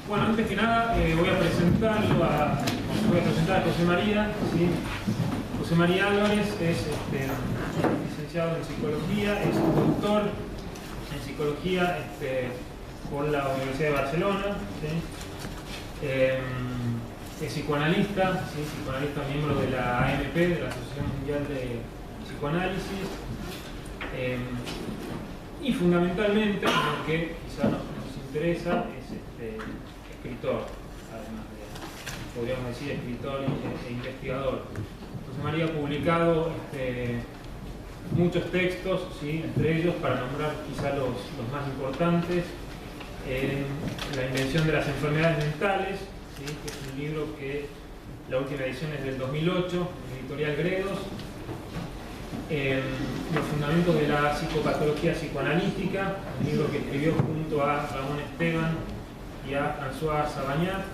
Bueno, antes que nada voy a presentar a José María, ¿sí? José María Álvarez es licenciado en psicología, es doctor en psicología por la Universidad de Barcelona, ¿sí? Es psicoanalista, ¿sí? Psicoanalista miembro de la AMP, de la Asociación Mundial de Psicoanálisis, y fundamentalmente lo que quizá nos interesa es escritor, además de, podríamos decir, escritor e investigador. José María ha publicado muchos textos, ¿sí? Entre ellos, para nombrar quizá los más importantes, La invención de las enfermedades mentales, ¿sí? Que es un libro que la última edición es del 2008, en editorial Gredos. Los fundamentos de la psicopatología psicoanalítica, un libro que escribió junto a Ramón Esteban y a François Sabagnat.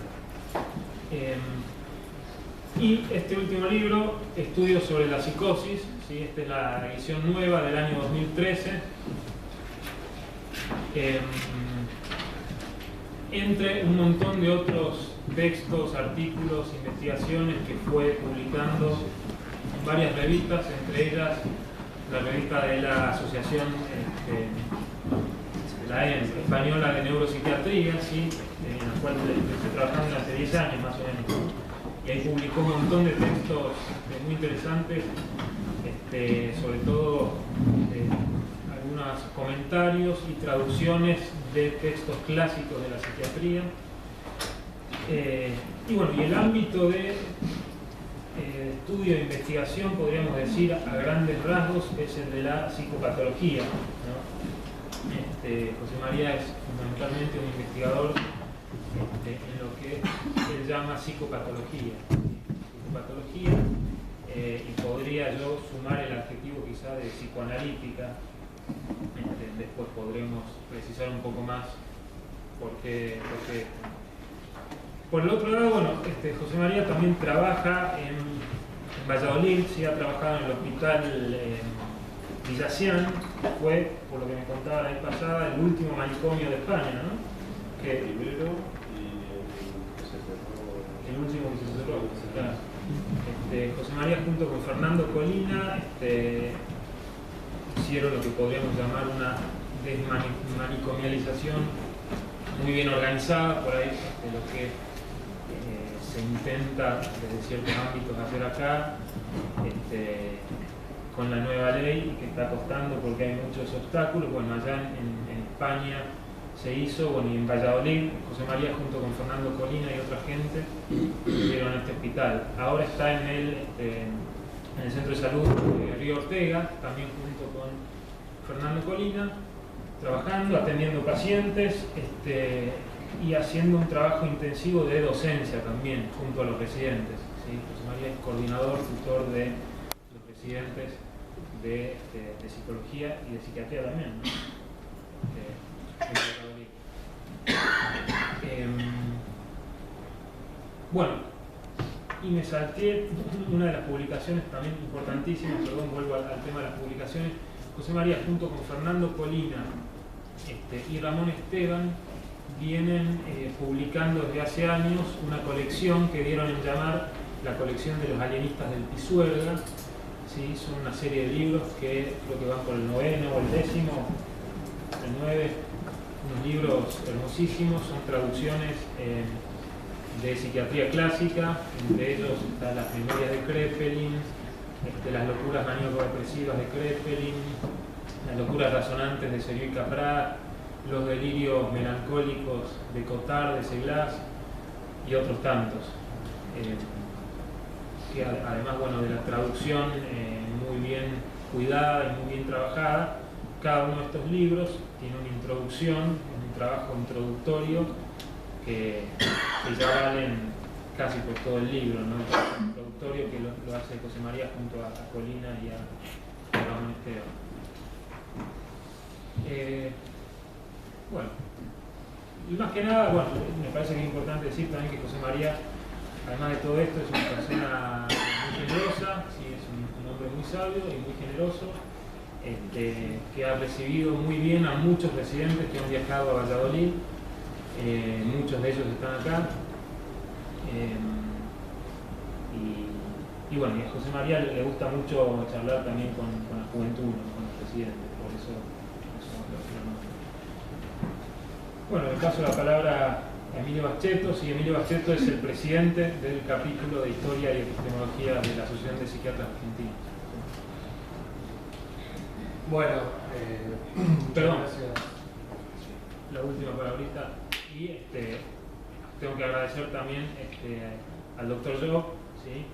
Y este último libro, Estudios sobre la psicosis, ¿sí? Esta es la edición nueva del año 2013. Entre un montón de otros textos, artículos, investigaciones que fue publicando en varias revistas, entre ellas la revista de la Asociación la Española de Neuropsiquiatría, ¿sí? En la cual estoy trabajando hace 10 años más o menos. Y ahí publicó un montón de textos muy interesantes, sobre todo algunos comentarios y traducciones de textos clásicos de la psiquiatría. Y bueno, y el ámbito de estudio e investigación, podríamos decir a grandes rasgos, es el de la psicopatología, ¿no? José María es fundamentalmente un investigador en lo que él llama psicopatología. Y podría yo sumar el adjetivo quizá de psicoanalítica. Después podremos precisar un poco más por qué. Por el otro lado, bueno, José María también trabaja en Valladolid, sí, ha trabajado en el hospital Villacián, fue, por lo que me contaba la vez pasada, el último manicomio de España, ¿no? Que primero y se cerró. El último que se cerró, claro. José María junto con Fernando Colina hicieron lo que podríamos llamar una desmanicomialización muy bien organizada, por ahí lo que se intenta desde ciertos ámbitos hacer acá con la nueva ley, y que está costando porque hay muchos obstáculos. Bueno, allá en España se hizo, bueno, y en Valladolid José María junto con Fernando Colina y otra gente hicieron este hospital. Ahora está en el Centro de Salud de Río Ortega, también junto con Fernando Colina, trabajando, atendiendo pacientes y haciendo un trabajo intensivo de docencia también junto a los residentes, ¿sí? José María es coordinador, tutor de los residentes de psicología y de psiquiatría también, ¿no? Bueno, y me salté una de las publicaciones también importantísimas, perdón, vuelvo al tema de las publicaciones. José María junto con Fernando Colina y Ramón Esteban vienen publicando desde hace años una colección que dieron en llamar la colección de los alienistas del Pisuerga, ¿sí? Son una serie de libros que creo que van por el 9º o el 10º, el 9, unos libros hermosísimos, son traducciones de psiquiatría clásica, entre ellos están las memorias de Kraepelin, las locuras maníaco-depresivas de Kraepelin, las locuras razonantes de Serió y Caprat, los delirios melancólicos de Cotard, de Seglas y otros tantos. Que además, bueno, de la traducción muy bien cuidada y muy bien trabajada, cada uno de estos libros tiene una introducción, un trabajo introductorio que ya valen casi por todo el libro, ¿no? El trabajo introductorio que lo hace José María junto a Colina y a Ramón Esteban. Bueno, y más que nada, bueno, me parece que es importante decir también que José María, además de todo esto, es una persona muy generosa, sí, es un hombre muy sabio y muy generoso, que ha recibido muy bien a muchos residentes que han viajado a Valladolid. Muchos de ellos están acá. Y bueno, y a José María le gusta mucho charlar también con la juventud, ¿no? Con los residentes, por eso lo nombro. Bueno, en el caso de la palabra Emilio Baschetto. Sí, Emilio Baschetto es el presidente del capítulo de Historia y Epistemología de la Asociación de Psiquiatras Argentinos. Bueno, perdón, gracias. La última palabrita. Y tengo que agradecer también al doctor Job, ¿sí?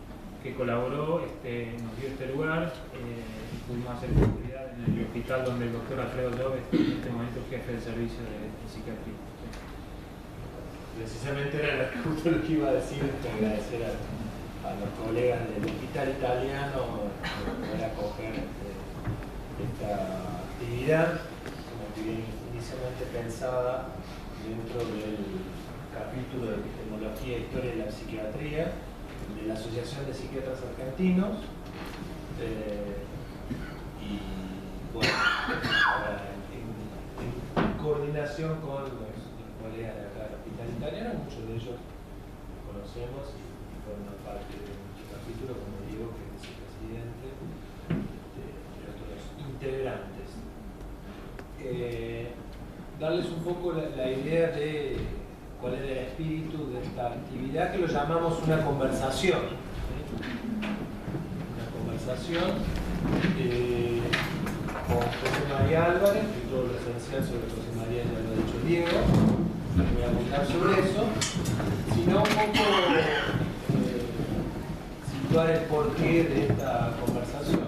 Que colaboró, nos dio este lugar y pudimos hacer actividad en el hospital donde el doctor Alfredo Job es en este momento jefe del servicio de psiquiatría. ¿Sí? Precisamente era justo lo que iba a decir, agradecer a los colegas del hospital italiano por poder acoger esta actividad, como que inicialmente pensada dentro del capítulo de Epistemología e Historia de la Psiquiatría de la Asociación de Psiquiatras Argentinos. Y bueno, en coordinación con los colegas de acá del hospital italiano, muchos de ellos conocemos y forman parte de nuestro capítulo, como digo, que es el presidente y otros integrantes. Darles un poco la idea de cuál es el espíritu de esta actividad, que lo llamamos una conversación. Una conversación con José María Álvarez, y todo lo esencial sobre José María ya lo ha dicho Diego, no voy a contar sobre eso, sino un poco situar el porqué de esta conversación.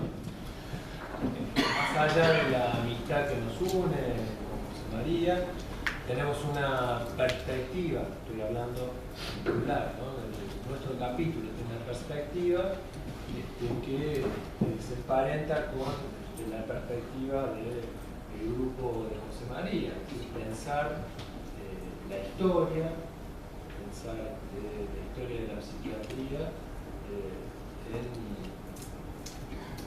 Más allá de la amistad que nos une con José María, tenemos una perspectiva, estoy hablando en plural, ¿no? Nuestro capítulo tiene una perspectiva que se emparenta con la perspectiva del grupo de José María, y pensar la historia, pensar la historia de la psiquiatría en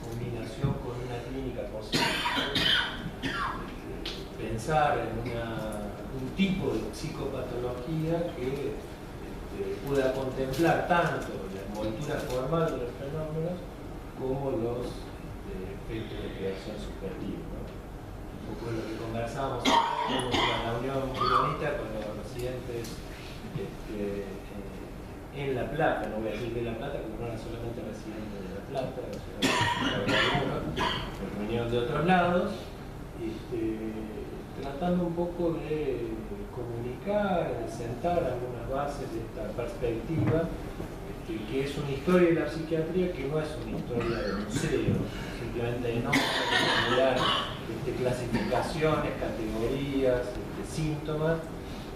combinación con una clínica posible, pensar en un tipo de psicopatología que pueda contemplar tanto la envoltura formal de los fenómenos como los efectos de creación subjetiva, ¿no? Un poco lo que conversábamos en una reunión muy bonita con los residentes en La Plata, no voy a decir de La Plata, como no era solamente residentes de La Plata, porque vinieron de otros lados, tratando un poco de comunicar, de sentar algunas bases de esta perspectiva, que es una historia de la psiquiatría que no es una historia de museo, simplemente no generar clasificaciones, categorías, síntomas,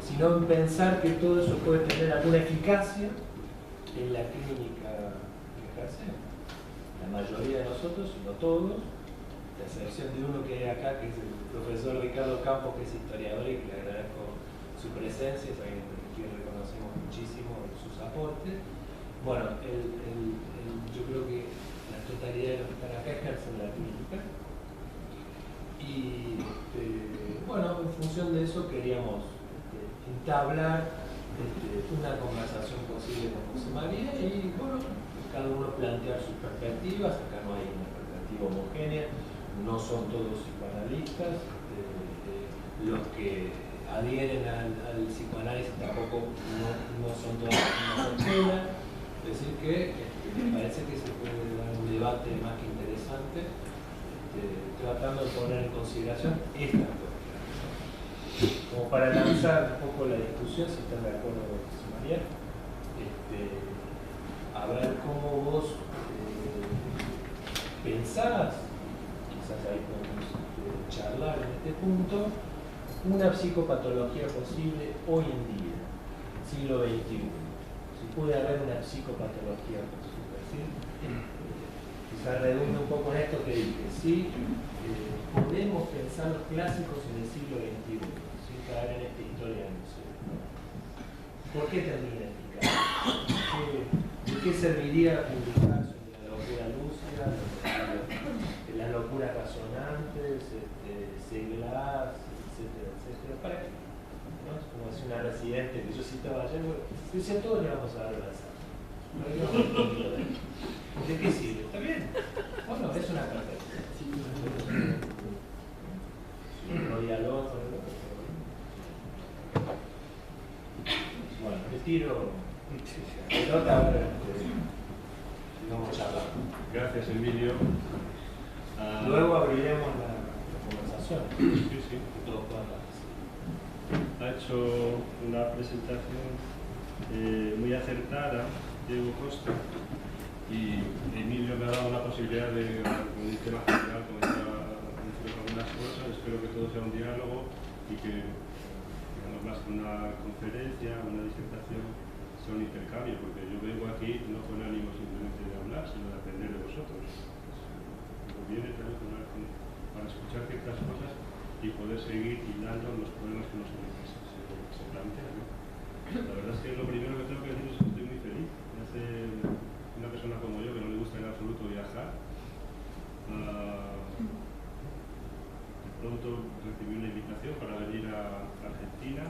sino en pensar que todo eso puede tener alguna eficacia en la clínica que ejercemos. La mayoría de nosotros, y no todos, a excepción de uno que hay acá, que es el profesor Ricardo Campos, que es historiador y que le agradezco su presencia, es alguien que reconocemos muchísimo sus aportes. Bueno, yo creo que la totalidad de los que están acá ejercen la clínica. Y bueno, en función de eso queríamos entablar una conversación posible con José María y bueno, cada uno plantear sus perspectivas. Acá no hay una perspectiva homogénea, no son todos psicoanalistas, los que adhieren al psicoanálisis tampoco no son todas las escuelas. Es decir que me parece que se puede dar un debate más que interesante, tratando de poner en consideración esta cuestión. Como para lanzar un poco la discusión, si están de acuerdo con José María, a ver cómo vos pensás, quizás ahí podemos charlar en este punto, una psicopatología posible hoy en día, siglo XXI. Si puede haber una psicopatología posible, ¿sí? Quizás redunda un poco en esto que dije, ¿sí? Podemos pensar los clásicos en el siglo XXI, sin caer en esta historia del museo. ¿Por qué termina ¿De qué serviría publicar sobre la locura lúcida, el las locuras razonantes, seglas, etcétera, etcétera. ¿Para qué? ¿No? Es como decía una residente que yo citaba ayer, decía, todos le vamos a dar la sal. ¿De qué sirve? ¿Está bien? Bueno, es una perfección. Voy al otro, ¿no? Bueno, retiro. Vamos a charlar. Gracias, Emilio. Luego abriremos la conversación. Sí, sí. Todos puedan participar. Ha hecho una presentación muy acertada, Diego Costa, y Emilio me ha dado la posibilidad de, con un tema general, comentar algunas cosas. Espero que todo sea un diálogo y que, digamos, más que una conferencia, una disertación, sea un intercambio, porque yo vengo aquí no con ánimo simplemente de hablar, sino de aprender de vosotros. Viene también para escuchar ciertas cosas y poder seguir hilando los problemas que se plantean, ¿no? La verdad es que lo primero que tengo que decir es que estoy muy feliz. Me hace una persona como yo que no le gusta en absoluto viajar. De pronto recibí una invitación para venir a Argentina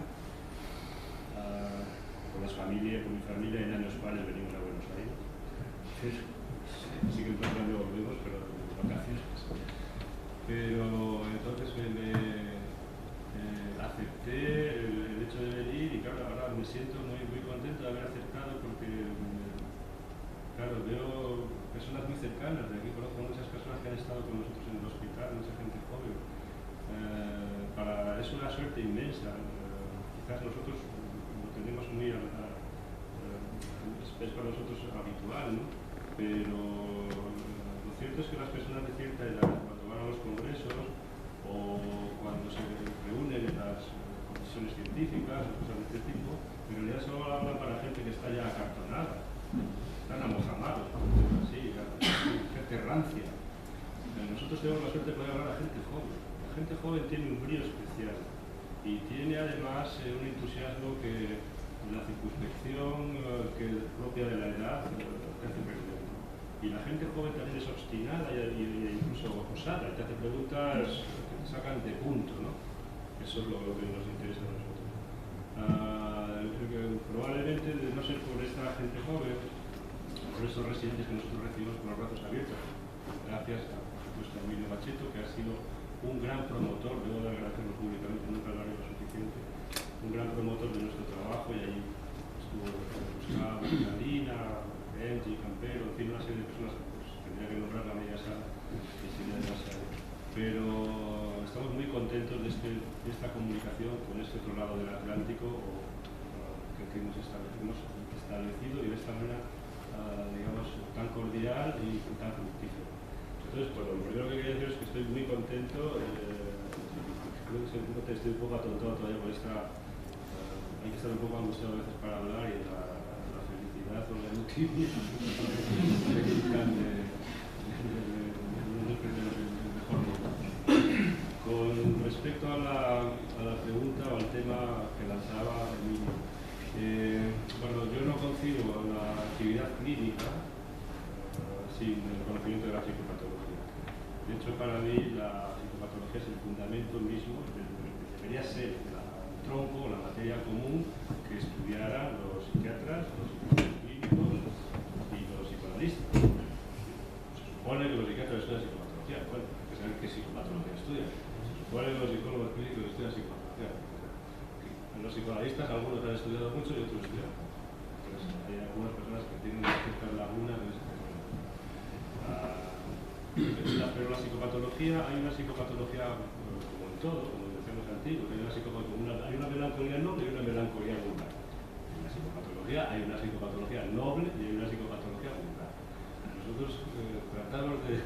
con mi familia en años pares venimos a Buenos Aires. Así que entonces no volvemos, pero de vacaciones. Pero entonces acepté el hecho de venir y claro, ahora me siento muy, muy contento de haber aceptado porque claro, veo personas muy cercanas de aquí, conozco muchas personas que han estado con nosotros en el hospital, mucha gente joven. Es una suerte inmensa. Quizás nosotros lo tenemos muy es para nosotros habitual, ¿no? Pero lo cierto es que las personas de cierta edad, cuando van a los congresos o cuando se reúnen en las comisiones científicas o cosas de este tipo, en realidad solo hablan para gente que está ya acartonada, están amojamados, por decirlo así, gente rancia. Nosotros tenemos la suerte de poder hablar a gente joven. La gente joven tiene un brío especial y tiene además un entusiasmo que la circunspección que es propia de la edad te hace perder. Y la gente joven también es obstinada e incluso osada, te hace preguntas que te sacan de punto, ¿no? Eso es lo que nos interesa a nosotros. Probablemente, de no ser por esta gente joven, por estos residentes que nosotros recibimos con los brazos abiertos, gracias a, por supuesto, a Emilio Bacheto, que ha sido un gran promotor, debo de agradecerlo públicamente, nunca lo haré lo suficiente, un gran promotor de nuestro trabajo, y ahí estuvo Gustavo, Carolina, Benji, Campero, en fin, una serie de personas, pues tendría que nombrar la media sala y sería demasiado. Pero estamos muy contentos de esta comunicación con este otro lado del Atlántico que hemos establecido y de esta manera, digamos, tan cordial y tan fructífera. Entonces, pues lo primero que quería decir es que estoy muy contento. Creo que estoy un poco atontado todavía por esta. Hay que estar un poco angustiado a veces para hablar y la felicidad o la eutimia Con respecto a la pregunta o al tema que lanzaba Emilio, bueno, yo no concibo la actividad clínica sin el conocimiento de la psicopatología. De hecho, para mí la psicopatología es el fundamento mismo, debería ser el tronco, la materia común que estudiaran los psiquiatras, los psicólogos clínicos y los psicoanalistas. Se supone que los psiquiatras estudian psicopatología, bueno, hay que saber qué psicopatología estudian. Se supone que los psicólogos clínicos estudian psicopatología. Los psicoanalistas, algunos han estudiado mucho y otros estudian poco. Entonces, hay algunas personas que tienen ciertas lagunas en ese tema. Pero la psicopatología, hay una psicopatología como en todo, como decían los antiguos, hay una melancolía noble y una melancolía vulgar. En la psicopatología hay una psicopatología noble y hay una psicopatología vulgar. Nosotros tratamos de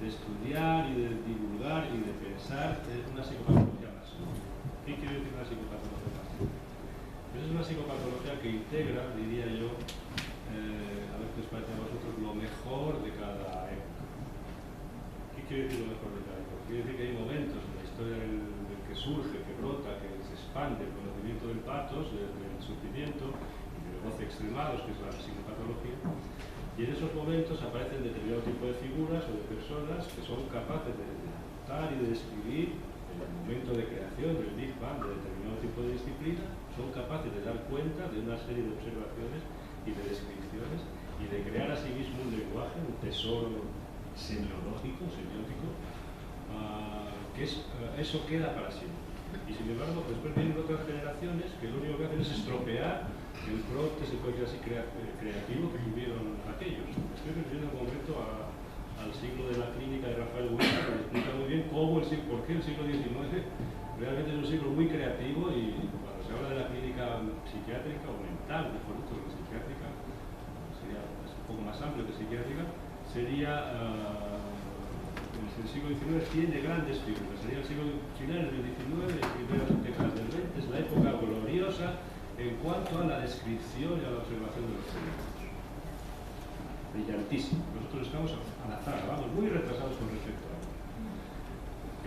estudiar y de divulgar y de pensar una psicopatología más noble. ¿Qué quiere decir una psicopatología más noble? Pues es una psicopatología que integra, diría yo, a ver qué os parece a vosotros, lo mejor de cada época. ¿Qué quiere decir lo mejor de cada época? Quiere decir que hay momentos en la historia del que surge, que brota, que se expande el conocimiento del pathos, del sufrimiento y del goce extremados, que es la psicopatología, y Y en esos momentos aparecen determinado tipo de figuras o de personas que son capaces de adaptar y de describir en el momento de creación del Big Bang de determinado tipo de disciplina, son capaces de dar cuenta de una serie de observaciones y de descripciones y de crear a sí mismo un lenguaje, un tesoro semiológico, semiótico, que eso queda para siempre. Y sin embargo, después vienen otras generaciones que lo único que hacen es estropear el brote, se puede decir así, creativo que tuvieron aquellos. Estoy refiriendo en concreto al siglo de la clínica de Rafael Huerta, que explica muy bien por qué el siglo XIX realmente es un siglo muy creativo, y cuando se habla de la clínica psiquiátrica o mental, mejor dicho, que psiquiátrica, sería un poco más amplio que psiquiátrica, sería el siglo XIX tiene grandes figuras, sería el siglo final del XIX, primeras décadas del XX, es la época gloriosa en cuanto a la descripción y a la observación de los fenómenos. Brillantísimo. Nosotros estamos a la zaga, vamos muy retrasados con respecto a ello.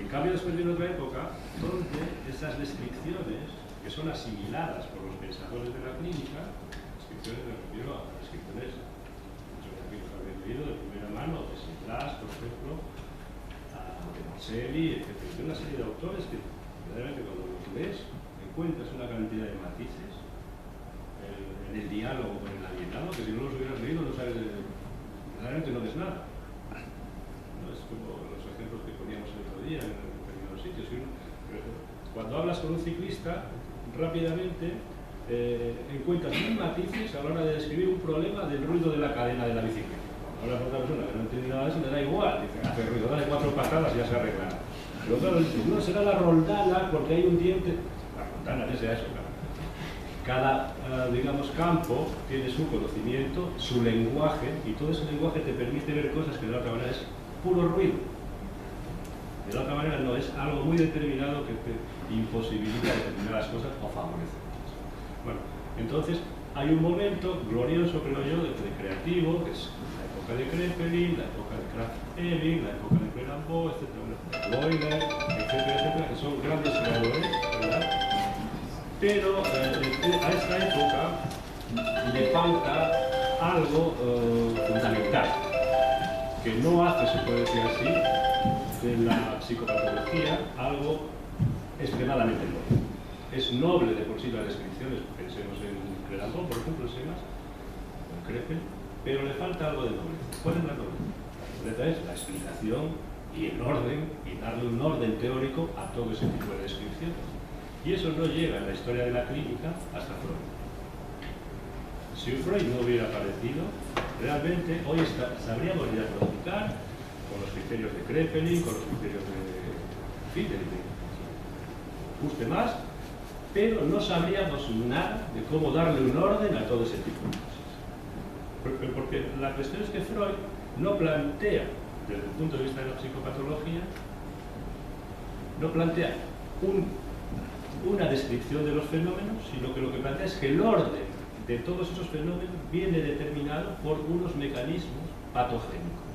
En cambio, después viene otra época donde esas descripciones, que son asimiladas por los pensadores de la clínica, descripciones me refiero a descripciones que habéis leído de primera mano, de Blas, por ejemplo, de Marcelli, etc. De una serie de autores que verdaderamente cuando los lees encuentras una cantidad de matices en el diálogo con el alienado, que si no los hubieras leído no sabes, verdaderamente no ves nada. ¿No? Es como los ejemplos que poníamos el otro día en determinados sitios. Cuando hablas con un ciclista, rápidamente encuentras mil matices a la hora de describir un problema del ruido de la cadena de la bicicleta. Ahora con otra persona que no entiende nada de eso, le da igual, dice, hace ruido, dale 4 patadas y ya se arregla. Pero claro, no será la roldana porque hay un diente. La roldana es eso, claro. Cada, digamos, campo tiene su conocimiento, su lenguaje, y todo ese lenguaje te permite ver cosas que de la otra manera es puro ruido. De la otra manera no, es algo muy determinado que te imposibilita determinadas cosas o favorece. Bueno, entonces hay un momento glorioso, creo yo, de creativo, que es la época de Kraepelin, la época de Krafft-Ebing, la época de Clérambault, etc., Euler, etcétera, que son grandes creadores, ¿verdad? Pero a esta época le falta algo fundamental, que no hace, se puede decir así, de la psicopatología algo extremadamente noble. Es noble de por sí las descripciones, pensemos en Clérambault, por ejemplo, en Krepel, pero le falta algo de nobleza. ¿Cuál es la nobleza? La nobleza es la explicación y el orden, y darle un orden teórico a todo ese tipo de descripciones. Y eso no llega en la historia de la clínica hasta Freud. Si Freud no hubiera aparecido, realmente hoy sabríamos diagnosticar con los criterios de Kraepelin, con los criterios de guste más, pero no sabríamos nada de cómo darle un orden a todo ese tipo de cosas. Porque la cuestión es que Freud no plantea, desde el punto de vista de la psicopatología, no plantea una descripción de los fenómenos, sino que lo que plantea es que el orden de todos esos fenómenos viene determinado por unos mecanismos patogénicos.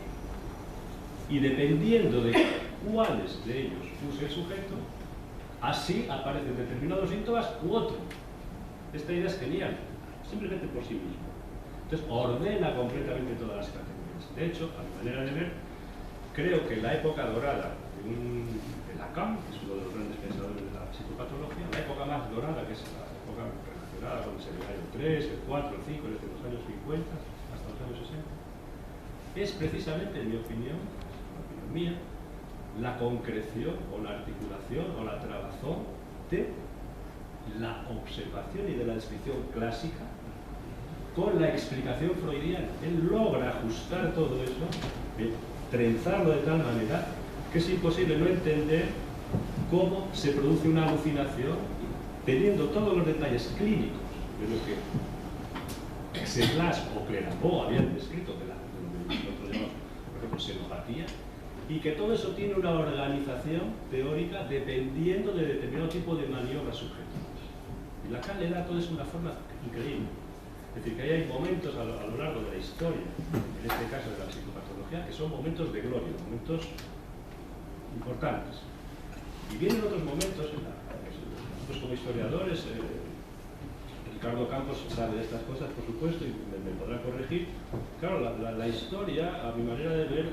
Y dependiendo de cuáles de ellos use el sujeto, así aparecen determinados síntomas u otros. Esta idea es genial, simplemente por sí mismo. Entonces ordena completamente todas las categorías. De hecho, a mi manera de ver, creo que la época dorada de Lacan, que es uno de los grandes pensadores de la psicopatología, la época más dorada, que es la época relacionada con el seminario 3, el 4, el 5, desde los años 50 hasta los años 60, es precisamente, en mi opinión, mía, la concreción o la articulación o la trabazón de la observación y de la descripción clásica con la explicación freudiana. Él logra ajustar todo eso, trenzarlo de tal manera que es imposible no entender cómo se produce una alucinación teniendo todos los detalles clínicos de lo que Blas o Clérambault habían descrito, de lo que nosotros llamamos, por ejemplo, xenopatía, y que todo eso tiene una organización teórica dependiendo de determinado tipo de maniobras subjetivas. Y Lacan le da a todo eso una forma increíble. Es decir, que ahí hay momentos a lo largo de la historia, en este caso de la psicopatología, que son momentos de gloria, momentos importantes. Y vienen otros momentos, nosotros como historiadores Ricardo Campos sabe de estas cosas, por supuesto, y me podrá corregir. Claro, la historia, a mi manera de ver,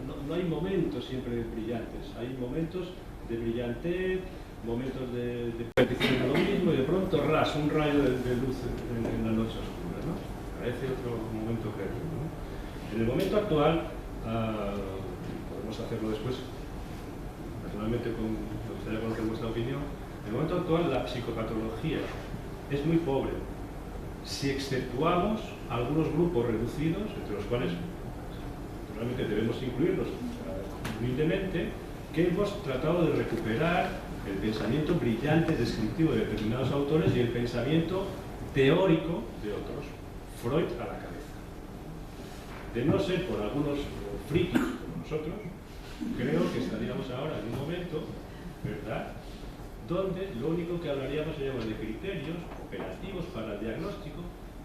no hay momentos siempre brillantes, hay momentos de brillantez, momentos de repetición de lo mismo, y de pronto un rayo de luz en la noche oscura, ¿no? Parece otro momento creativo, ¿no? En el momento actual, podemos hacerlo después, personalmente me gustaría conocer vuestra opinión. En el momento actual la psicopatología es muy pobre, si exceptuamos algunos grupos reducidos, entre los cuales naturalmente debemos incluirlos humildemente, que hemos tratado de recuperar el pensamiento brillante, descriptivo de determinados autores y el pensamiento teórico de otros, Freud a la cabeza. De no ser por algunos frikis como nosotros, creo que estaríamos ahora en un momento, ¿verdad?, donde lo único que hablaríamos sería de criterios operativos para el diagnóstico,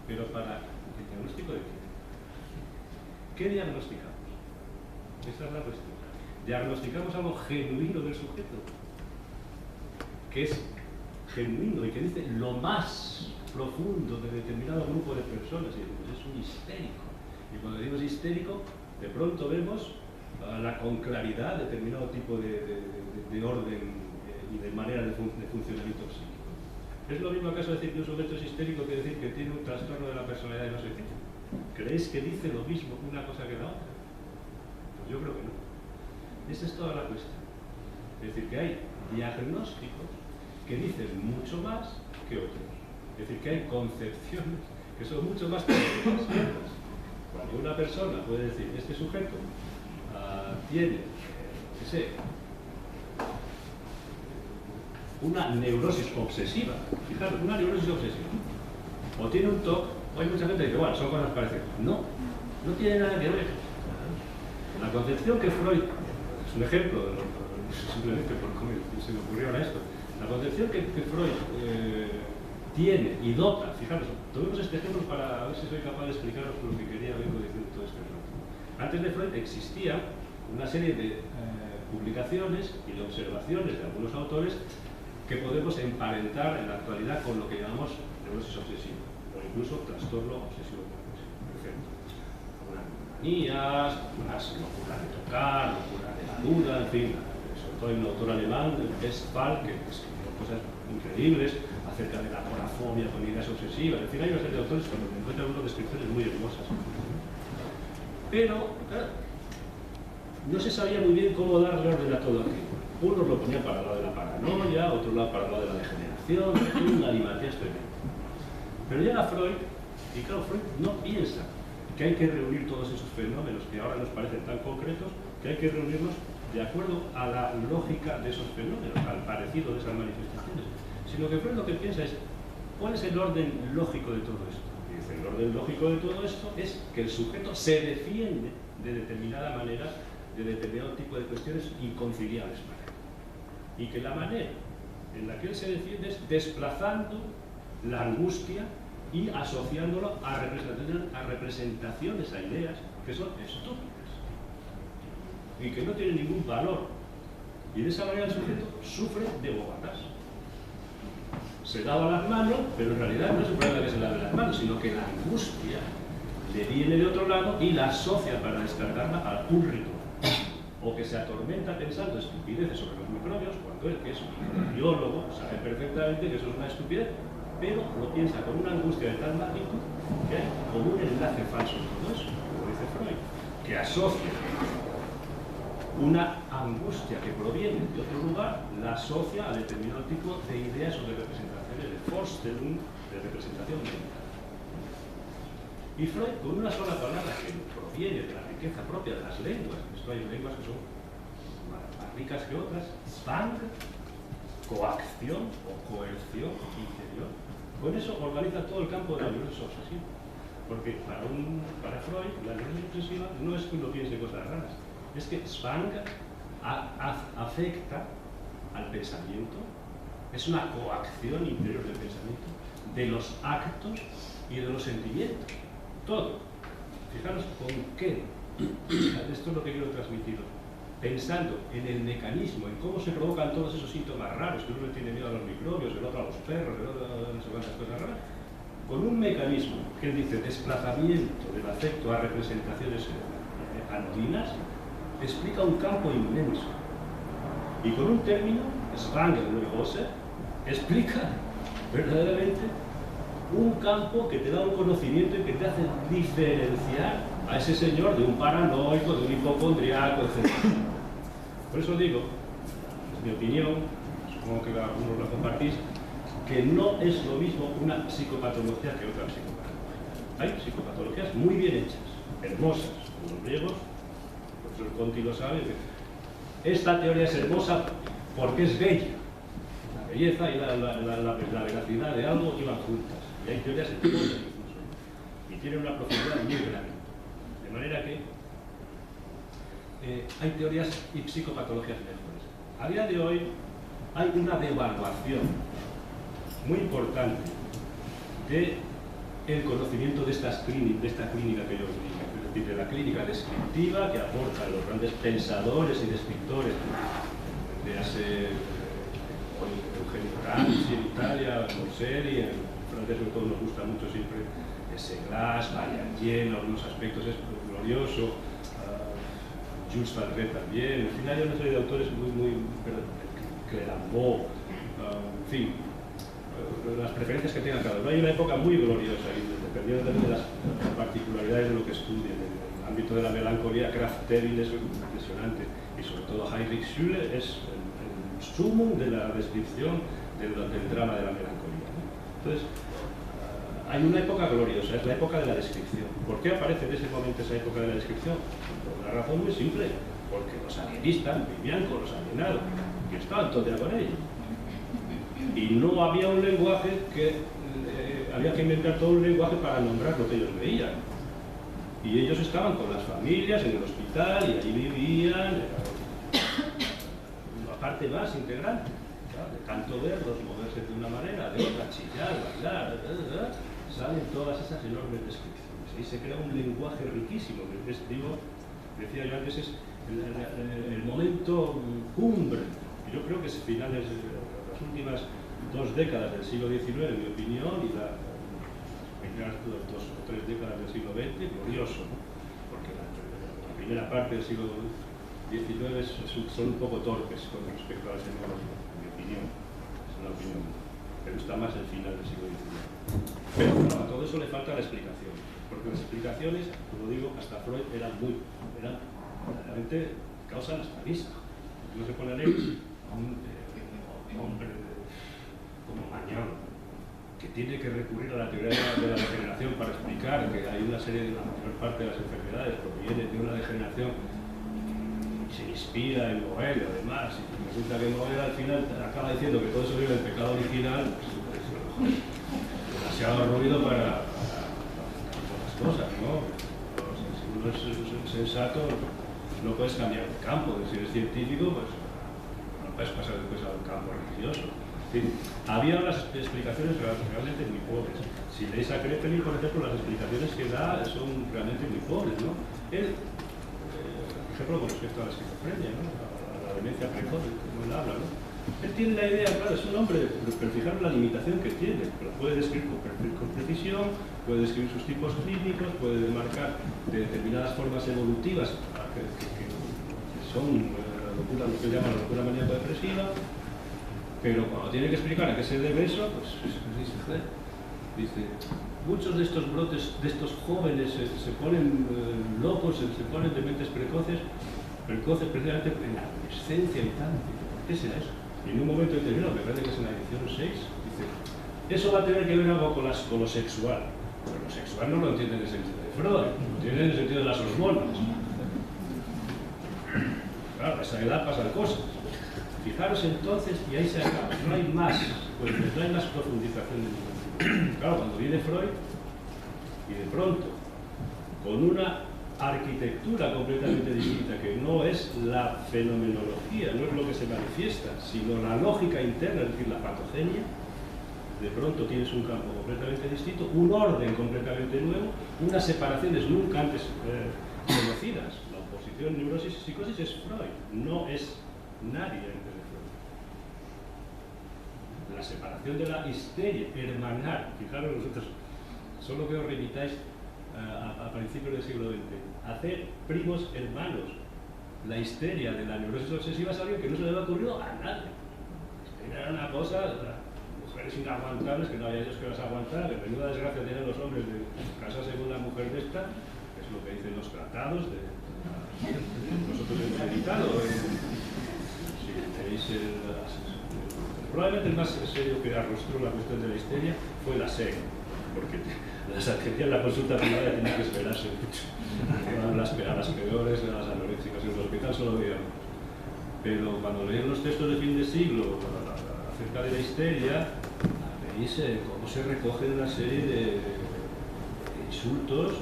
pero para el diagnóstico de qué. ¿Qué diagnosticamos? Esa es la cuestión. ¿Diagnosticamos algo genuino del sujeto? Que es genuino y que dice lo más profundo de determinado grupo de personas, y decimos, es un histérico. Y cuando decimos histérico, de pronto vemos con claridad determinado tipo de orden y de manera de funcionamiento psíquico. ¿Es lo mismo acaso decir que un sujeto es histérico que decir que tiene un trastorno de la personalidad y no sé qué? ¿Creéis que dice lo mismo una cosa que la otra? Pues yo creo que no. Esa es toda la cuestión. Es decir, que hay diagnósticos que dicen mucho más que otros. Es decir, que hay concepciones que son mucho más ciertas. Cuando una persona puede decir, este sujeto tiene, qué sé, una neurosis obsesiva, fijaros, una neurosis obsesiva, o tiene un TOC, o hay mucha gente que dice, bueno, son cosas parecidas. No, no tiene nada que ver. La concepción que Freud, es un ejemplo, simplemente por cómo se me ocurrió ahora esto, la concepción que Freud tiene y dota, fijaros, tomemos este ejemplo para ver si soy capaz de explicaros lo que quería vengo diciendo todo este rato. Antes de Freud existía una serie de publicaciones y de observaciones de algunos autores que podemos emparentar en la actualidad con lo que llamamos neurosis obsesiva, o incluso trastorno obsesivo compulsivo. Por ejemplo, unas manías, unas locuras de tocar, locuras de la duda, en fin. Sobre todo hay un autor alemán, Westphal, que escribió cosas increíbles acerca de la agorafobia con ideas obsesivas. En fin, hay una serie de autores que me encuentran unas descripciones muy hermosas. Pero, claro, no se sabía muy bien cómo darle orden a todo aquello. Unos lo ponían para el lado de la paranoia, otros para el lado de la degeneración, un galimatías tremendo. Pero llega Freud, y claro, Freud no piensa que hay que reunir todos esos fenómenos que ahora nos parecen tan concretos, que hay que reunirlos de acuerdo a la lógica de esos fenómenos, al parecido de esas manifestaciones, sino que Freud lo que piensa es, ¿cuál es el orden lógico de todo esto? Y dice, el orden lógico de todo esto es que el sujeto se defiende de determinada manera de determinado tipo de cuestiones inconciliables para él. Y que la manera en la que él se defiende es desplazando la angustia y asociándolo a representaciones, a ideas que son estúpidas y que no tienen ningún valor. Y de esa manera el sujeto sufre de bobadas. Se lava las manos, pero en realidad no es el problema que se lave las manos, sino que la angustia le viene de otro lado y la asocia para descargarla a un ritual. O que se atormenta pensando estupideces sobre los microbios, cuando él, que es un biólogo, sabe perfectamente que eso es una estupidez, pero lo piensa con una angustia de tal magnitud que hay como un enlace falso en todo eso, como dice Freud, que asocia una angustia que proviene de otro lugar, la asocia a determinado tipo de ideas o de representaciones, de Vorstellung, de representación mental. Y Freud, con una sola palabra que proviene de la riqueza propia de las lenguas, esto hay lenguas que son más ricas que otras, Zwang, coacción o coerción interior, con eso organiza todo el campo de la neurosis obsesiva. Porque para Freud, la neurosis obsesiva no es que uno piense cosas raras, es que Zwang afecta al pensamiento, es una coacción interior del pensamiento, de los actos y de los sentimientos. Todo. Fijaros con qué. Esto es lo que quiero transmitir. Pensando en el mecanismo, en cómo se provocan todos esos síntomas raros, que uno le tiene miedo a los microbios, el otro a los perros, el otro a no sé cuántas cosas raras. con un mecanismo que él dice desplazamiento del afecto a representaciones anodinas, explica un campo inmenso. Y con un término, Schwangerneurose, explica verdaderamente un campo que te da un conocimiento y que te hace diferenciar a ese señor de un paranoico, de un hipocondriaco, etc. Por eso digo, es mi opinión, supongo que algunos la compartís, que no es lo mismo una psicopatología que otra psicopatología. Hay psicopatologías muy bien hechas, hermosas, como los griegos, el profesor Conti lo sabe. Esta teoría es hermosa porque es bella. La belleza y la veracidad de algo iban juntas. Y hay teorías hermosas incluso. Y tienen una profundidad muy grande. De manera que hay teorías y psicopatologías mejores. A día de hoy hay una devaluación muy importante del conocimiento de esta clínica que yo os dije, es decir, de la clínica descriptiva que aportan los grandes pensadores y descriptores, véase Eugenio Gramsci en Italia, Monseri, en francés sobre todo nos gusta mucho siempre Seglas, Marianne, en algunos aspectos es glorioso, Jules Valdré también, en fin, hay una serie de autores Clérambault, en fin, las preferencias que tengan cada uno. Hay una época muy gloriosa y dependiendo también de las particularidades de lo que estudien. En el ámbito de la melancolía, Krafft-Ebing es impresionante y sobre todo Heinrich Schüller es el sumum de la descripción del drama de la melancolía, ¿no? Entonces, hay una época gloriosa, es la época de la descripción. ¿Por qué aparece en ese momento esa época de la descripción? Por una razón muy simple, porque los alienistas vivían con los alienados y estaban todo el día con ellos. Y no había un lenguaje que había que inventar todo un lenguaje para nombrar lo que ellos veían. Y ellos estaban con las familias en el hospital y allí vivían la parte más integrante, ¿sabes? De tanto verlos moverse de una manera, de otra, chillar, bailar, salen todas esas enormes descripciones. Ahí se crea un lenguaje riquísimo. Decía yo antes, es el momento cumbre. Y yo creo que es finales las últimas 2 décadas del siglo XIX, en mi opinión, y las primeras 2 o 3 décadas del siglo XX, glorioso, ¿no? Porque la primera parte del siglo XIX son un poco torpes con respecto a la tecnología, en mi opinión. Es una opinión. Me gusta más el final del siglo XIX. Pero bueno, a todo eso le falta la explicación. Porque las explicaciones, como digo, hasta Freud eran verdaderamente causan hasta risa. No se pone a leer un hombre como Magnon, que tiene que recurrir a la teoría de la degeneración para explicar que hay una serie de la mayor parte de las enfermedades provienen de una degeneración y se inspira en Morel y además, y resulta que Morel al final acaba diciendo que todo eso viene del pecado original, pues demasiado ruido para las cosas, ¿no? Si uno es sensato, no puedes cambiar de campo. Si eres científico, pues no puedes pasar después al campo religioso. En fin, había unas explicaciones realmente muy pobres. Si leéis a Krepelin, por ejemplo, las explicaciones que da son realmente muy pobres, ¿no? Él, por ejemplo, con respecto a la esquizofrenia, ¿no? A la demencia precoz, como él habla, ¿no? Él tiene la idea, claro, es un hombre, pero fijaros la limitación que tiene. Lo puede describir con precisión, puede describir sus tipos clínicos, puede demarcar determinadas formas evolutivas que son lo que llaman la locura maníaco-depresiva, pero cuando tiene que explicar a qué se debe eso, pues dice, muchos de estos brotes, de estos jóvenes se ponen locos, se ponen de mentes precoces precisamente en la adolescencia y tal. ¿Qué será eso? Y en un momento determinado, me parece que es en la edición 6, dice, eso va a tener que ver algo con lo sexual. Pero lo sexual no lo entiende en el sentido de Freud, lo entiende en el sentido de las hormonas. Claro, a esa edad pasan cosas. Fijaros entonces, y ahí se acaba, no hay más, pues no hay más profundización. Claro, cuando viene Freud, y de pronto, con una arquitectura completamente distinta, que no es la fenomenología, no es lo que se manifiesta, sino la lógica interna, es decir, la patogenia, de pronto tienes un campo completamente distinto, un orden completamente nuevo, unas separaciones nunca antes conocidas. La oposición neurosis y psicosis es Freud, no es nadie antes de Freud. La separación de la histeria hermanal, fijaros nosotros, solo que os remitáis a principios del siglo XX, hacer primos hermanos. La histeria de la neurosis obsesiva es algo que no se le había ocurrido a nadie. Era una cosa, mujeres inaguantables, que no había Dios que las aguantara, que menuda desgracia tienen los hombres de casarse con una mujer de esta, que es lo que dicen los tratados de nosotros hemos editado. Si tenéis probablemente el más serio que arrostró la cuestión de la histeria fue la SEC, porque las agencias de la consulta privada tienen que esperarse mucho. A las peores, a las anoréxicas en el hospital solo veíamos. Pero cuando leéis los textos de fin de siglo acerca de la histeria, veis cómo se recogen una serie de insultos.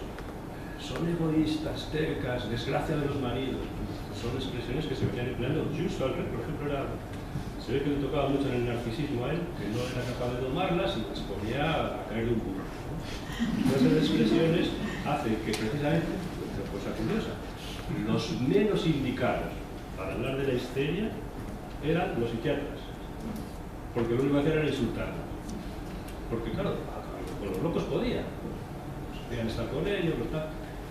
Son egoístas, tercas, desgracia de los maridos. Son expresiones que se venían empleando. Justo al rey, por ejemplo, se ve que le tocaba mucho en el narcisismo a él, que no era capaz de domarlas y las ponía a caer de un burro. Esas expresiones hacen que precisamente, cosa curiosa, los menos indicados para hablar de la histeria eran los psiquiatras, porque lo único que hacían era insultarlos. Porque claro, con los locos podían estar con ellos,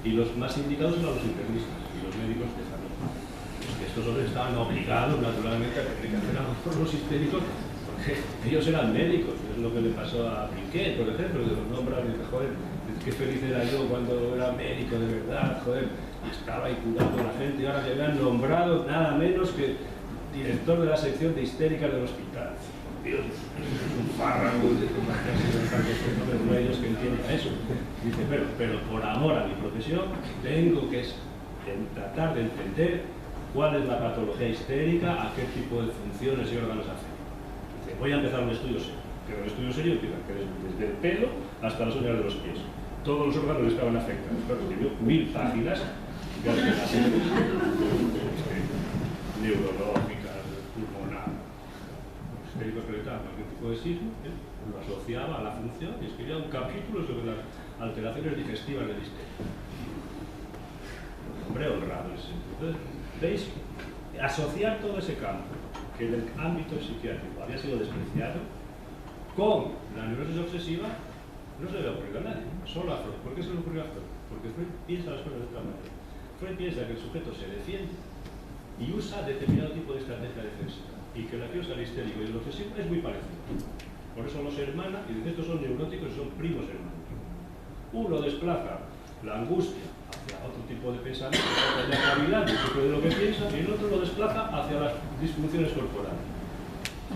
y los más indicados eran los internistas y los médicos de familia. Estos hombres estaban obligados naturalmente a tener que hacer algo por los histéricos, porque ellos eran médicos. Es lo que le pasó a Piquet, por ejemplo, que los nombran y dice, joder, qué feliz era yo cuando era médico de verdad, joder, y estaba ahí curando a la gente, y ahora se habían nombrado nada menos que director de la sección de histéricas del hospital. Dios, es un párrafo de ellos que entienden eso. Dice, pero por amor a mi profesión tengo que tratar de entender cuál es la patología histérica, a qué tipo de funciones y órganos afecta. Dice, voy a empezar un estudio serio. Pero un estudio serio empieza desde el pelo hasta las uñas de los pies. Todos los órganos estaban afectados. Claro, escribió 1000 páginas neurológicas, pulmonar, histérico acreditado, cualquier tipo de sismo, lo asociaba a la función y escribía un capítulo sobre las alteraciones digestivas del histeria. Hombre honrado ese. Entonces, ¿veis? Asociar todo ese campo, que en el ámbito psiquiátrico había sido despreciado, con la neurosis obsesiva, no se le ocurrió a nadie, solo a Freud. ¿Por qué se le ocurrió a Freud? Porque Freud piensa las cosas de otra manera. Freud piensa que el sujeto se defiende y usa determinado tipo de estrategia defensiva, y que la que usa el histérico y el obsesivo es muy parecido. Por eso los hermana, y dice, estos son neuróticos y son primos hermanos. Uno desplaza la angustia hacia otro tipo de pensamiento, hacia la claridad de lo que piensa, y el otro lo desplaza hacia las disfunciones corporales.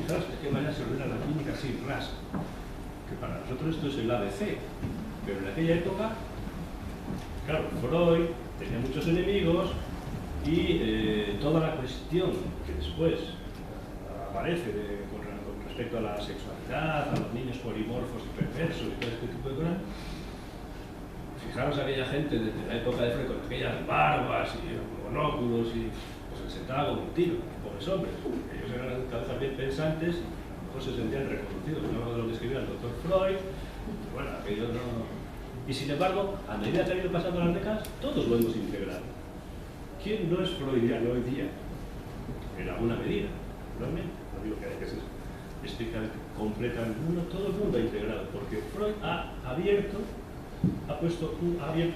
Fijaos de qué manera se ordena la química así, ras, que para nosotros esto es el ABC, pero en aquella época, claro, Freud tenía muchos enemigos y toda la cuestión que después aparece con respecto a la sexualidad, a los niños polimorfos y perversos y todo este tipo de cosas. Fijaros a aquella gente desde la época de Freud con aquellas barbas y monóculos y pues se sentaba con un tiro, pobres hombres. Ellos eran cabezas bien pensantes y a lo mejor se sentían reconocidos, no de lo que escribía el doctor Freud. Bueno, aquello no. Y sin embargo, a medida que han ido pasando las décadas, todos lo hemos integrado. ¿Quién no es freudiano hoy día? En alguna medida, naturalmente. No digo que haya que ser estrictamente completa en el mundo, todo el mundo ha integrado, porque Freud ha abierto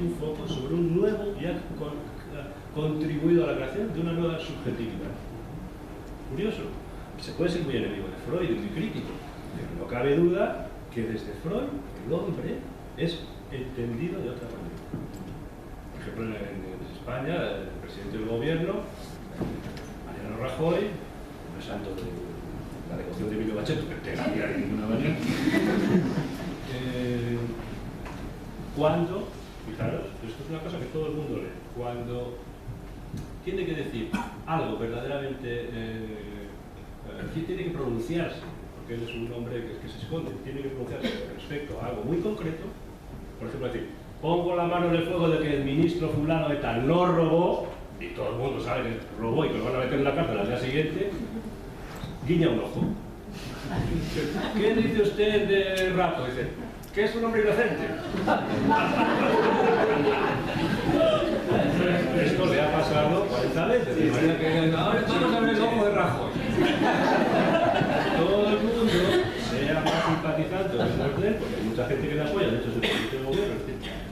un foco sobre un nuevo y ha contribuido a la creación de una nueva subjetividad. Curioso, se puede ser muy enemigo de Freud y muy crítico, pero no cabe duda que desde Freud el hombre es entendido de otra manera. Por ejemplo, en España, el presidente del gobierno, Mariano Rajoy, no es santo de la devoción de Emilio Bacheto, que te ganar de ninguna manera, cuando, fijaros, esto es una cosa que todo el mundo lee, cuando tiene que decir algo verdaderamente, tiene que pronunciarse, porque él es un hombre que se esconde, tiene que pronunciarse respecto a algo muy concreto, por ejemplo, decir, pongo la mano en el fuego de que el ministro fulano de tal no robó, y todo el mundo sabe que robó y que lo van a meter en la cárcel al día siguiente, guiña un ojo. ¿Qué dice usted de Rato? Dice, que es un hombre inocente. Esto le ha pasado 40 veces, de manera que ahora vamos a ver el ojo de Rajoy. Todo el mundo sea más simpatizante o menos de él, porque hay mucha gente que le apoya, de hecho es el presidente del gobierno,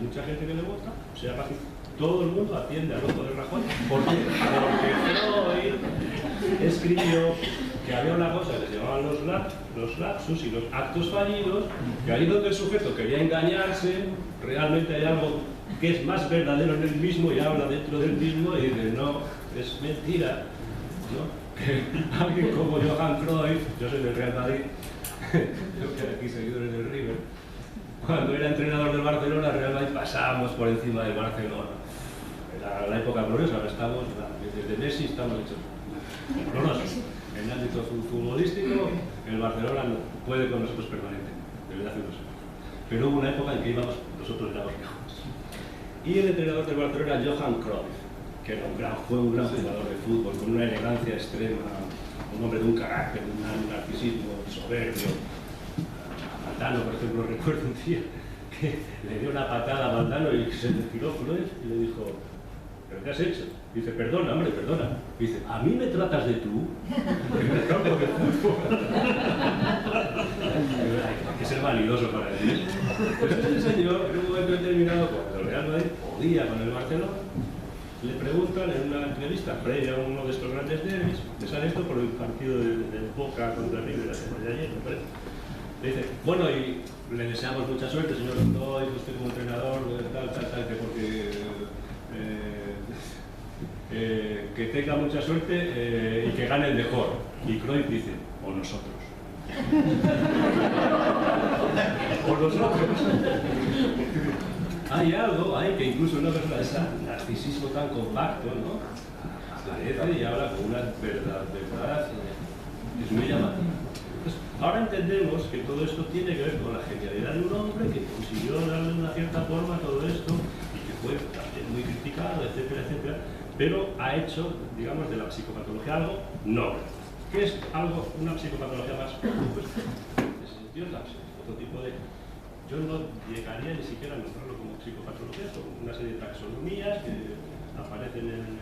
mucha gente que le vota, o sea, casi todo el mundo atiende al ojo de Rajoy. ¿Por qué? Porque Freud escribió que había una cosa que se llamaban los lapsus y los actos fallidos, que ahí donde el sujeto quería engañarse, realmente hay algo que es más verdadero en él mismo y habla dentro del mismo y dice, no, es mentira, ¿no? Que alguien como Johan Cruyff, yo soy del Real Madrid, creo que aquí seguidores del River, cuando era entrenador del Barcelona, el Real Madrid pasábamos por encima del Barcelona. Era la época gloriosa, ahora estamos, desde Messi estamos hechos gloriosos. En el ámbito futbolístico, el Barcelona no puede con nosotros permanentemente, desde hace unos años. Pero hubo una época en que nosotros éramos mejores. Y el entrenador del Barcelona era Johan Cruyff, que fue un gran jugador de fútbol, con una elegancia extrema, un hombre de un carácter, un narcisismo soberbio. Valdano, por ejemplo, recuerdo un día que le dio una patada a Valdano y se le tiró Cruyff y le dijo, ¿pero qué has hecho? Dice, perdona, hombre, perdona. Dice, ¿a mí me tratas de tú? En el campo de fútbol. Hay que ser validoso para decir eso. Pues ese señor, en un momento determinado, cuando el Real Madrid podía con el Barcelona, le preguntan en una entrevista previa a uno de estos grandes derbis, le sale esto por el partido del Boca contra River de ayer, me parece. Le dice, bueno, y le deseamos mucha suerte, señor Cruyff, usted como entrenador, tal, porque que tenga mucha suerte y que gane el mejor. Y Cruyff dice, o nosotros. O nosotros. Hay algo, hay que incluso una persona de ese narcisismo tan compacto, ¿no? Aparece y habla con una verdad es muy llamativa. Entonces, ahora entendemos que todo esto tiene que ver con la genialidad de un hombre que consiguió darle una cierta forma a todo esto y que fue también muy criticado, etcétera, etcétera, pero ha hecho, digamos, de la psicopatología algo noble. ¿Qué es algo, una psicopatología más? Pues, en ese sentido, otro tipo de... Yo no llegaría ni siquiera a nombrarlo como psicopatología, son una serie de taxonomías que aparecen en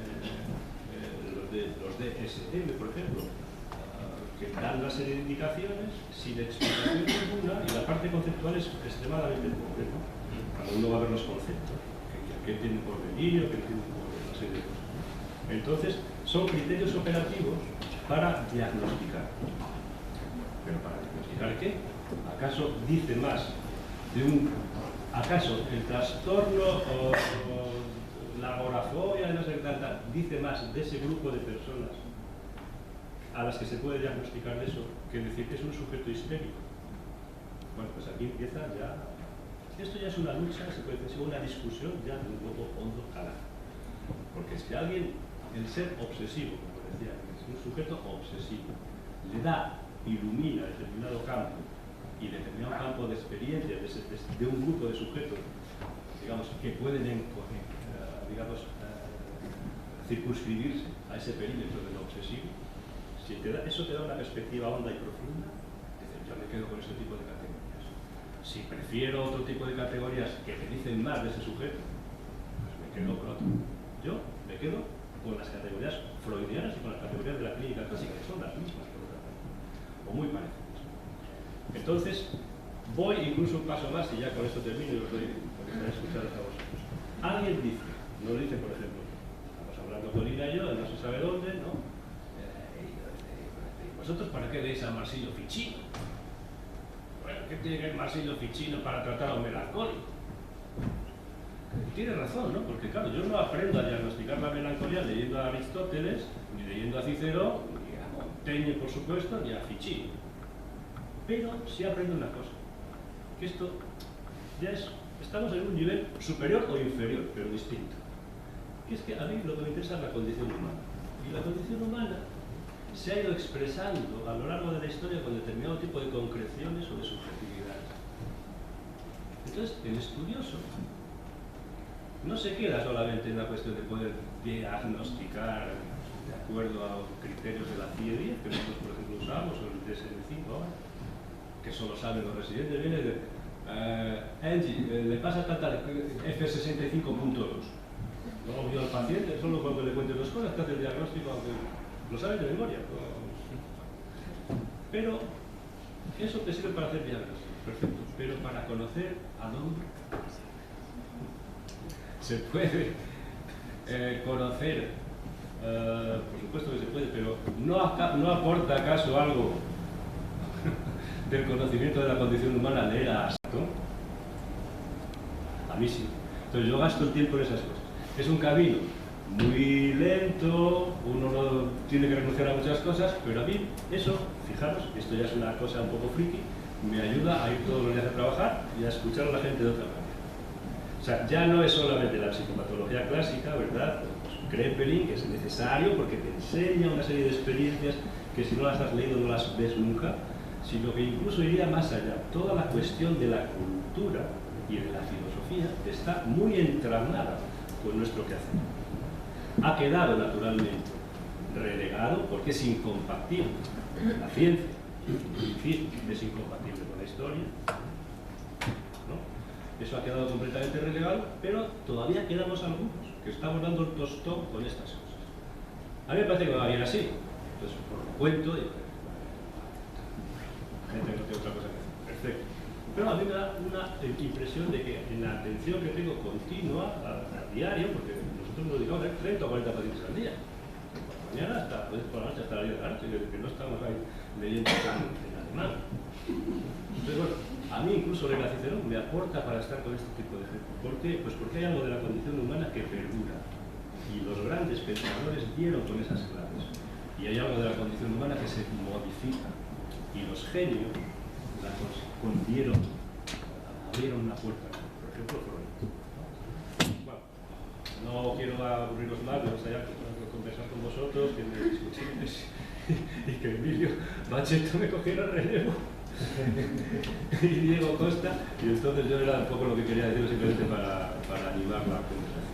los DSM, por ejemplo, que dan una serie de indicaciones sin explicación ninguna, y la parte conceptual es extremadamente pobre, ¿no? Cada uno va a ver los conceptos, que tienen por venir, que tienen por una serie de cosas. Entonces, son criterios operativos para diagnosticar. ¿Pero para diagnosticar qué? ¿Acaso dice más de acaso el trastorno o la agorafobia, no sé qué tal, dice más de ese grupo de personas a las que se puede diagnosticar eso que decir que es un sujeto histérico? Bueno, pues aquí empieza ya, esto ya es una lucha, se puede decir, una discusión ya de un poco hondo carácter. Porque si alguien, el ser obsesivo, como decía, es un sujeto obsesivo, le da, ilumina determinado campo y determinado campo de experiencia de un grupo de sujetos, digamos, que pueden circunscribirse a ese perímetro de lo obsesivo, si eso te da una perspectiva honda y profunda, dices, yo me quedo con ese tipo de categorías. Si prefiero otro tipo de categorías que me dicen más de ese sujeto, pues me quedo con otro. Yo me quedo con las categorías freudianas y con las categorías de la clínica clásica, que son las mismas, por otra parte, o muy parecidas. Entonces, voy incluso un paso más, y ya con esto termino y os doy porque estaré escuchados a vosotros. Alguien dice, nos dice, por ejemplo, estamos hablando con Ina y yo, no se sabe dónde, ¿no? ¿Vosotros para qué leéis a Marsilio Ficino? Bueno, ¿qué tiene que ver Marsilio Ficino para tratar a un melancólico? Y tiene razón, ¿no? Porque claro, yo no aprendo a diagnosticar la melancolía leyendo a Aristóteles, ni leyendo a Cicero, ni a Montaigne, por supuesto, ni a Ficino. Pero sí aprendo una cosa, que esto ya estamos en un nivel superior o inferior, pero distinto. Que es que a mí lo que me interesa es la condición humana. Y la condición humana se ha ido expresando a lo largo de la historia con determinado tipo de concreciones o de subjetividades. Entonces, el estudioso no se queda solamente en la cuestión de poder diagnosticar de acuerdo a criterios de la CIE-10, que nosotros, por ejemplo, usamos, o el DSM-5 ahora, que solo saben los residentes, viene de Angie, le pasa tal F65.2. No vio al paciente, solo cuando le cuentes las cosas te hace el diagnóstico, aunque lo sabes de memoria. Pero eso te sirve para hacer diagnósticos, perfecto. Pero para conocer al hombre, se puede conocer, por supuesto que se puede, pero no aporta acaso algo del conocimiento de la condición humana leer a Sato. A mí sí. Entonces yo gasto el tiempo en esas cosas. Es un camino muy lento, uno no tiene que renunciar a muchas cosas, pero a mí eso, fijaros, esto ya es una cosa un poco friki, me ayuda a ir todos los días a trabajar y a escuchar a la gente de otra manera. O sea, ya no es solamente la psicopatología clásica, ¿verdad? Pues Kraepelin, que es necesario porque te enseña una serie de experiencias que si no las has leído no las ves nunca, sino que incluso iría más allá. Toda la cuestión de la cultura y de la filosofía está muy entramada con nuestro quehacer. Ha quedado naturalmente relegado porque es incompatible. La ciencia, el físico, es incompatible con la historia, ¿no? Eso ha quedado completamente relegado, pero todavía quedamos algunos que estamos dando el tostón con estas cosas. A mí me parece que va bien así. Entonces, por lo cuento, gente que no tiene otra cosa que hacer. Perfecto. Pero a mí me da una impresión de que en la atención que tengo continua, a diario, porque nosotros nos dedicamos a 30 o 40 pacientes al día. Mañana hasta, por la noche hasta la 10 de la noche, que no estamos ahí leyendo en alemán. Entonces, bueno, a mí incluso René Cicerón me aporta para estar con este tipo de gente. ¿Por qué? Pues porque hay algo de la condición humana que perdura. Y los grandes pensadores dieron con esas claves. Y hay algo de la condición humana que se modifica. Y los genios la abrieron una puerta. Por ejemplo, Freud. Bueno, no quiero aburriros más, me gustaría conversar con vosotros, que me discutimos y que Emilio Bacheto me cogiera el relevo. Y Diego Costa, y entonces yo era un poco lo que quería decir simplemente para animar la conversación.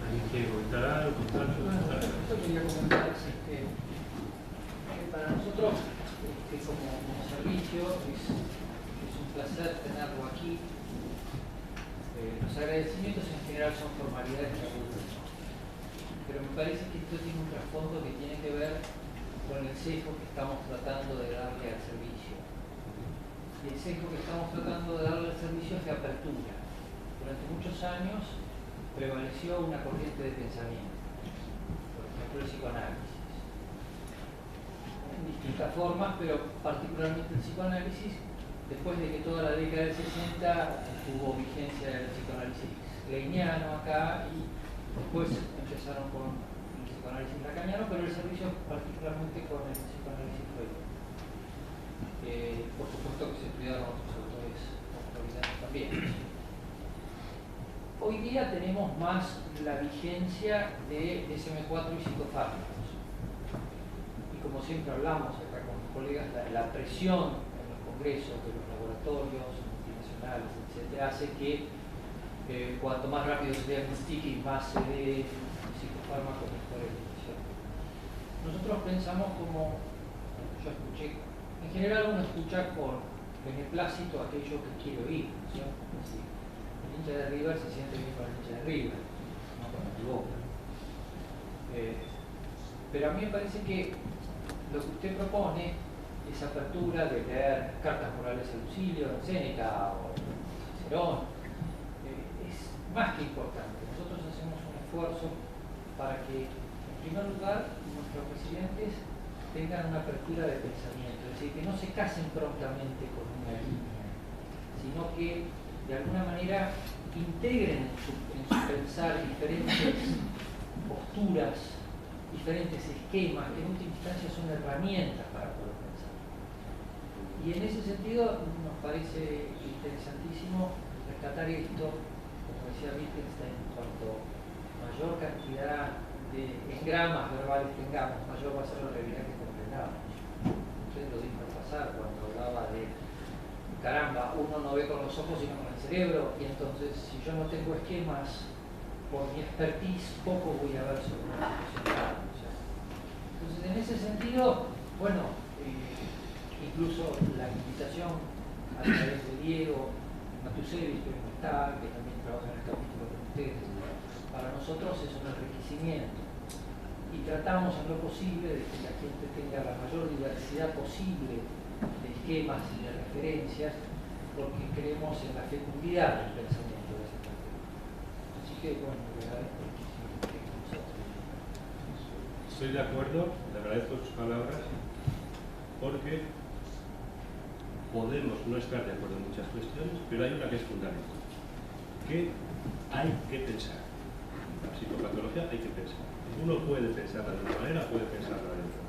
¿Alguien quiere comentar algo? Yo quería comentar que para nosotros como servicio es un placer tenerlo aquí. Los agradecimientos en general son formalidades de adultos, pero me parece que esto tiene un trasfondo que tiene que ver con el sesgo que estamos tratando de darle al servicio. Y el sesgo que estamos tratando de darle al servicio es de apertura. Durante muchos años prevaleció una corriente de pensamiento, por ejemplo el psicoanálisis, en distintas formas, pero particularmente el psicoanálisis, después de que toda la década del 60 tuvo vigencia el psicoanálisis leiniano acá, y después empezaron con el psicoanálisis lacaniano, pero el servicio particularmente con el psicoanálisis freudiano. Por supuesto que se estudiaron otros autores también. Hoy día tenemos más la vigencia de SM4 y psicofármacos. Y como siempre hablamos acá con los colegas, la presión en los congresos de los laboratorios multinacionales, etc., hace que cuanto más rápido se diagnostique y más se dé psicofármacos, mejor evolución. Nosotros pensamos como, yo escuché, en general uno escucha con beneplácito aquello que quiere oír, ¿sí? El hincha de River se siente bien con el hincha de River, no con el Boca. Pero a mí me parece que lo que usted propone, esa apertura de leer cartas morales de Lucilio, de Séneca o Cicerón, es más que importante. Nosotros hacemos un esfuerzo para que, en primer lugar, nuestros residentes tengan una apertura de pensamiento, es decir, que no se casen prontamente con una línea, sino que de alguna manera integren en su pensar diferentes posturas, diferentes esquemas, que en última instancia son herramientas para poder pensar. Y en ese sentido nos parece interesantísimo rescatar esto, como decía Wittgenstein, cuanto mayor cantidad de engramas verbales tengamos, mayor va a ser la realidad que comprendamos. Usted lo dijo al pasar cuando hablaba de caramba, uno no ve con los ojos sino con el cerebro, y entonces si yo no tengo esquemas, por mi expertise, poco voy a ver sobre una situación. Entonces, en ese sentido, bueno, incluso la invitación a través de Diego Matusevich, que no está, que también trabaja en el capítulo con ustedes, para nosotros es un enriquecimiento. Y tratamos en lo posible de que la gente tenga la mayor diversidad posible esquemas y de referencias, porque creemos en la fecundidad del pensamiento de ese partido. Así que, bueno, le agradezco muchísimo que esté con nosotros. Estoy de acuerdo, le agradezco sus palabras, porque podemos no estar de acuerdo en muchas cuestiones, pero hay una que es fundamental, que hay que pensar. La psicopatología hay que pensar. Uno puede pensarla de una manera, puede pensarla de otra.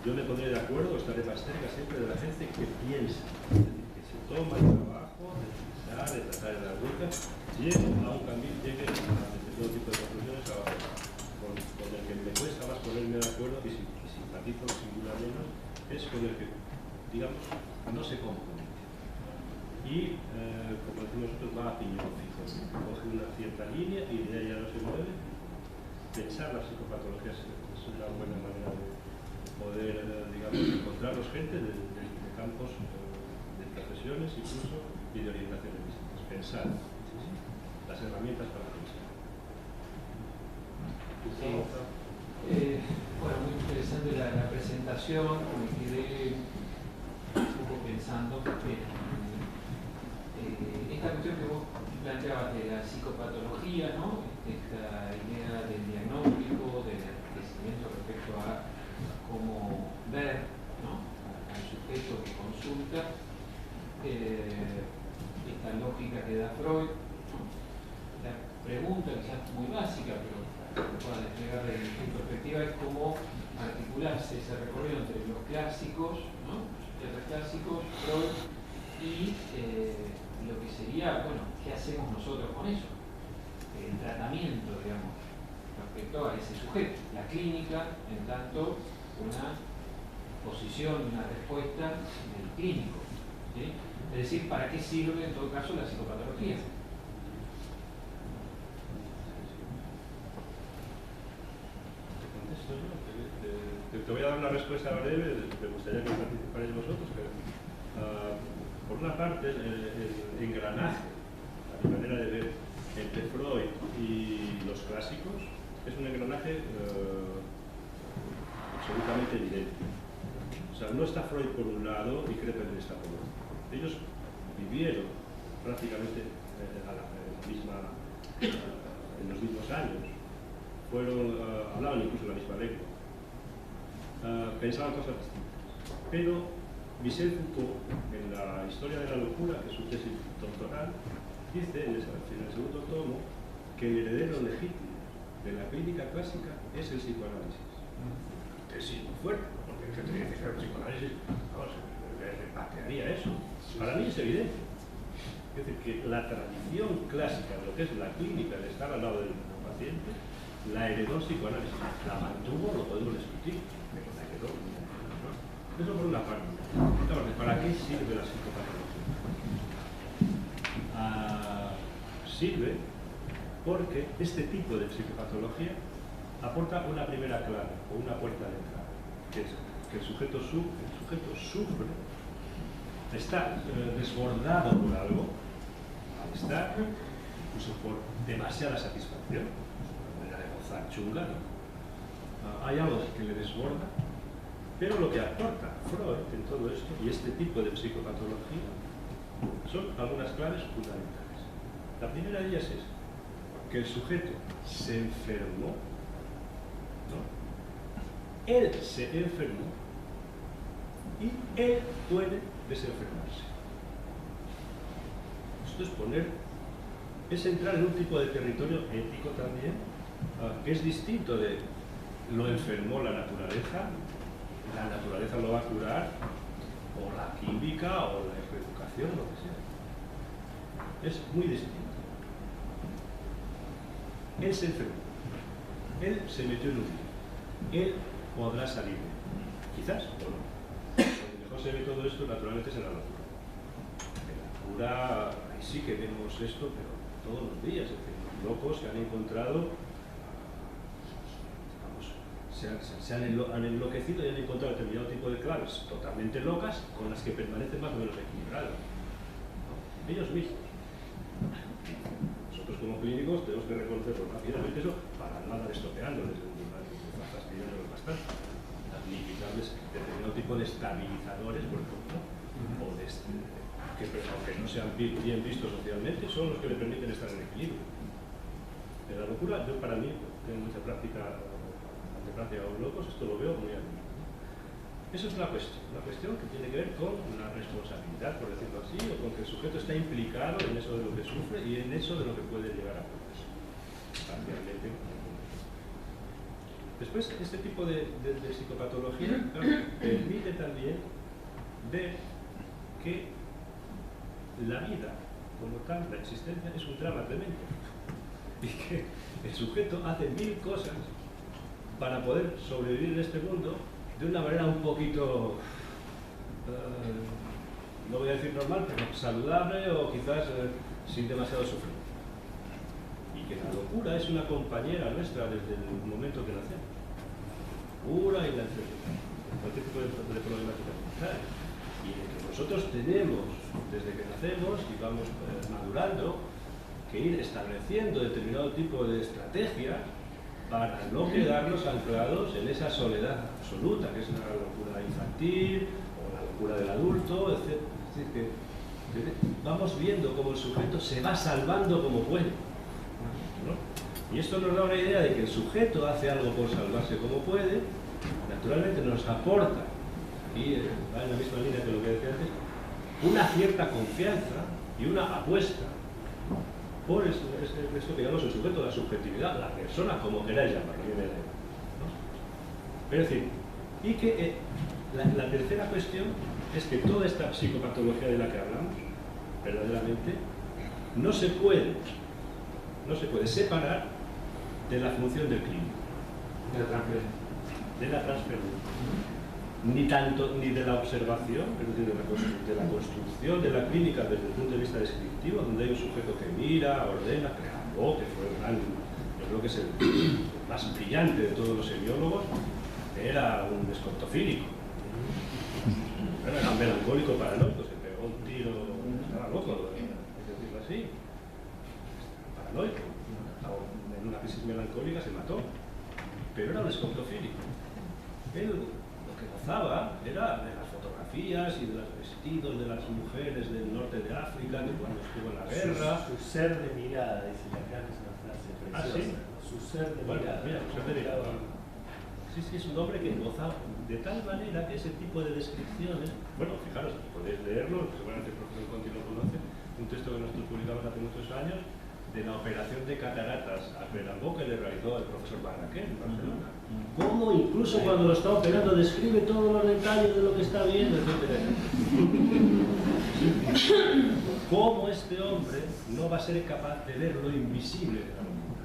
Yo me pondré de acuerdo, estaré más cerca siempre de la gente que piensa, es decir, que se toma el trabajo de pensar, de tratar de dar vueltas, llegue a un camino, llegue a determinado tipo de conclusiones con el que me cuesta más ponerme de acuerdo y simpatizo sin duda menos, es con el que, digamos, no se compromete. Y, como decimos nosotros, va a piñón fijo, coge una cierta línea y de ahí ya no se mueve. Pensar la psicopatología es una buena manera de poder, digamos, encontrarnos gente de campos, de profesiones incluso, y de orientaciones distintas. Pensar, las herramientas para pensar. Bueno, muy interesante la presentación, me quedé un poco pensando esta cuestión que vos planteabas de la psicopatología, ¿no? Esta idea del diagnóstico, del enriquecimiento respecto a cómo ver, ¿no?, al sujeto que consulta, esta lógica que da Freud, ¿no? La pregunta, quizás muy básica, pero para desplegar de distinta perspectiva, es cómo articularse ese recorrido entre los clásicos, ¿no?, los clásicos, Freud, y lo que sería, bueno, ¿qué hacemos nosotros con eso? El tratamiento, digamos, respecto a ese sujeto. La clínica, en tanto, una posición, una respuesta del clínico, ¿sí? Es decir, ¿para qué sirve en todo caso la psicopatología? Te voy a dar una respuesta breve, me gustaría que participarais vosotros, pero por una parte el engranaje, la manera de ver entre Freud y los clásicos, es un engranaje absolutamente evidente. O sea, no está Freud por un lado y Krepelin está por otro. Ellos vivieron prácticamente en los mismos años, hablaban incluso la misma lengua, pensaban cosas distintas. Pero Michel Foucault, en la Historia de la locura, que es su tesis doctoral, dice en el segundo tomo que el heredero legítimo de la clínica clásica es el psicoanálisis. Tesis muy fuerte, porque se tiene que ser el psicoanálisis, vamos, le patearía eso. Para mí es evidente. Es decir, que la tradición clásica de lo que es la clínica, de estar al lado del paciente, la heredó el psicoanálisis. La mantuvo, lo podemos discutir, pero la heredó. Eso por una parte. ¿Para qué sirve la psicopatología? Sirve porque este tipo de psicopatología aporta una primera clave o una puerta de entrada, que es que el sujeto sufre, está desbordado por algo, malestar, incluso por demasiada satisfacción, una manera de gozar chunga, ¿no? Hay algo que le desborda, pero lo que aporta Freud en todo esto y este tipo de psicopatología son algunas claves fundamentales. La primera de ellas es que el sujeto se enfermó, ¿no? Él se enfermó y él puede desenfermarse. Esto es entrar en un tipo de territorio ético también, que es distinto de lo enfermó la naturaleza lo va a curar, o la química, o la educación, lo que sea. Es muy distinto. Él se enfermó, él se metió en un lío, él podrá salir, quizás, o no. Donde mejor se ve todo esto, naturalmente, es en la locura. En la locura, ahí sí que vemos esto, pero todos los días, es decir, locos que han encontrado, se han enloquecido y han encontrado determinado tipo de claves totalmente locas con las que permanecen más o menos equilibrados, ¿no? Ellos mismos. Nosotros como clínicos tenemos que reconocerlo rápidamente eso para no andar estropeándoles, fastidiándolos bastante, ni quitarles determinado tipo tipo de estabilizadores, por ejemplo, o de que aunque no sean bien vistos socialmente, son los que le permiten estar en equilibrio. En la locura, yo para mí, tengo mucha práctica con locos, esto lo veo muy a mí. Eso es una cuestión que tiene que ver con la responsabilidad, por decirlo así, o con que el sujeto está implicado en eso de lo que sufre y en eso de lo que puede llegar a ponerse. Parcialmente. Después, este tipo de psicopatología, claro, permite también ver que la vida, como tal, la existencia, es un drama tremendo. Y que el sujeto hace 1000 cosas para poder sobrevivir en este mundo de una manera un poquito, no voy a decir normal, pero saludable o quizás sin demasiado sufrimiento. Y que la locura es una compañera nuestra desde el momento que nacemos. Pura y la enfermedad, cualquier tipo de problemática mental. Y que nosotros tenemos, desde que nacemos y vamos madurando, que ir estableciendo determinado tipo de estrategias para no quedarnos anclados en esa soledad absoluta, que es la locura infantil o la locura del adulto, etc. Es decir, que vamos viendo cómo el sujeto se va salvando como puede, ¿no? Y esto nos da una idea de que el sujeto hace algo por salvarse como puede, naturalmente nos aporta, y va en la misma línea que lo que decía antes, una cierta confianza y una apuesta por esto que llamamos el sujeto, la subjetividad, la persona, como queráis llamarlo, ¿no? Es decir, y que la tercera cuestión es que toda esta psicopatología de la que hablamos, verdaderamente, no se puede separar de la función del clínico. De la transferencia. Ni de la observación, es decir, de la construcción de la clínica desde el punto de vista descriptivo, donde hay un sujeto que mira, ordena, crea algo, que fue yo creo que es el más brillante de todos los semiólogos, era un escortofílico. Era un melancólico paranoico, se pegó un tiro, estaba loco, hay que decirlo así, paranoico, en una crisis melancólica se mató, pero era un escortofílico. Él lo que gozaba era de las fotografías y de los vestidos de las mujeres del norte de África, que cuando estuvo en la guerra. Su ser de mirada, dice acá, es una frase preciosa. ¿Ah, sí? Su ser de mirada. Mira, su ser de mirada. Sí, es un hombre que gozaba de tal manera que ese tipo de descripciones, bueno, fijaros, podéis leerlo, seguramente el profesor Conti lo conoce, un texto que nosotros publicamos hace muchos años, de la operación de cataratas a Perambó que le realizó el profesor Barraquer en Barcelona. Cómo incluso cuando lo está operando describe todos los detalles de lo que está viendo, etc. Cómo este hombre no va a ser capaz de ver lo invisible de la locura.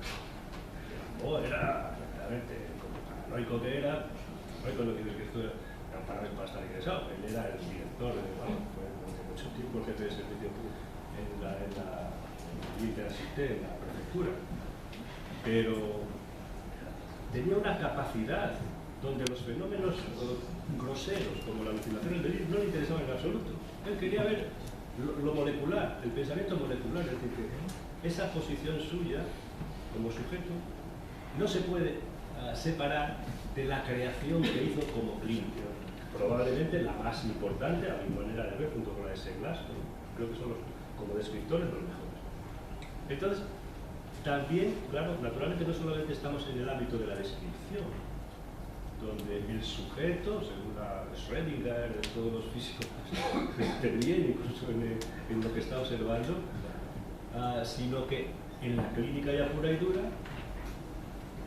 Perambó era realmente, como paranoico que era, paranoico no tienes que estudiar, era un paranoico para estar ingresado, él era el director, fue durante mucho tiempo el jefe de servicio en la asisté en la prefectura, pero tenía una capacidad donde los fenómenos groseros como la alucinación y el delirio no le interesaban en absoluto. Él quería ver lo molecular, el pensamiento molecular, es decir, que esa posición suya como sujeto no se puede separar de la creación que hizo como clínico. Probablemente la más importante, a mi manera de ver, junto con la de Seglas, creo que son como descriptores los mejores. Entonces, también, claro, naturalmente no solamente estamos en el ámbito de la descripción, donde el sujeto, según la Schrödinger, de todos los físicos que intervienen incluso en lo que está observando, sino que en la clínica ya pura y dura,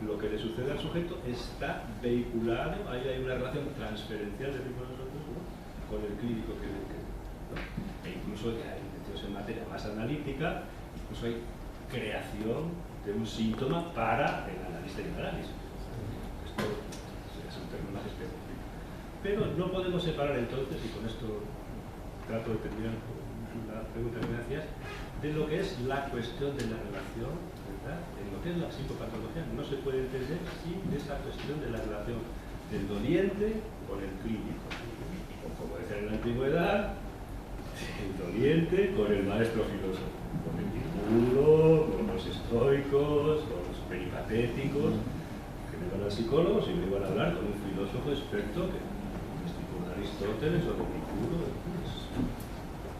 lo que le sucede al sujeto está vehiculado, ahí hay una relación transferencial de nosotros, ¿no?, con el clínico ¿no? E incluso ya en materia más analítica, incluso hay creación de un síntoma para el analista y el análisis. Esto es un término más específico. Pero no podemos separar entonces, y con esto trato de terminar la pregunta que me hacías, de lo que es la cuestión de la relación, ¿verdad?, en lo que es la psicopatología. No se puede entender sin esa cuestión de la relación del doliente con el clínico. O como decía en la antigüedad, el doliente con el maestro filósofo, con el Epicuro, con los estoicos, con los peripatéticos, que me iban al psicólogo y me iban a hablar con un filósofo experto que es tipo un Aristóteles o de Epicuro.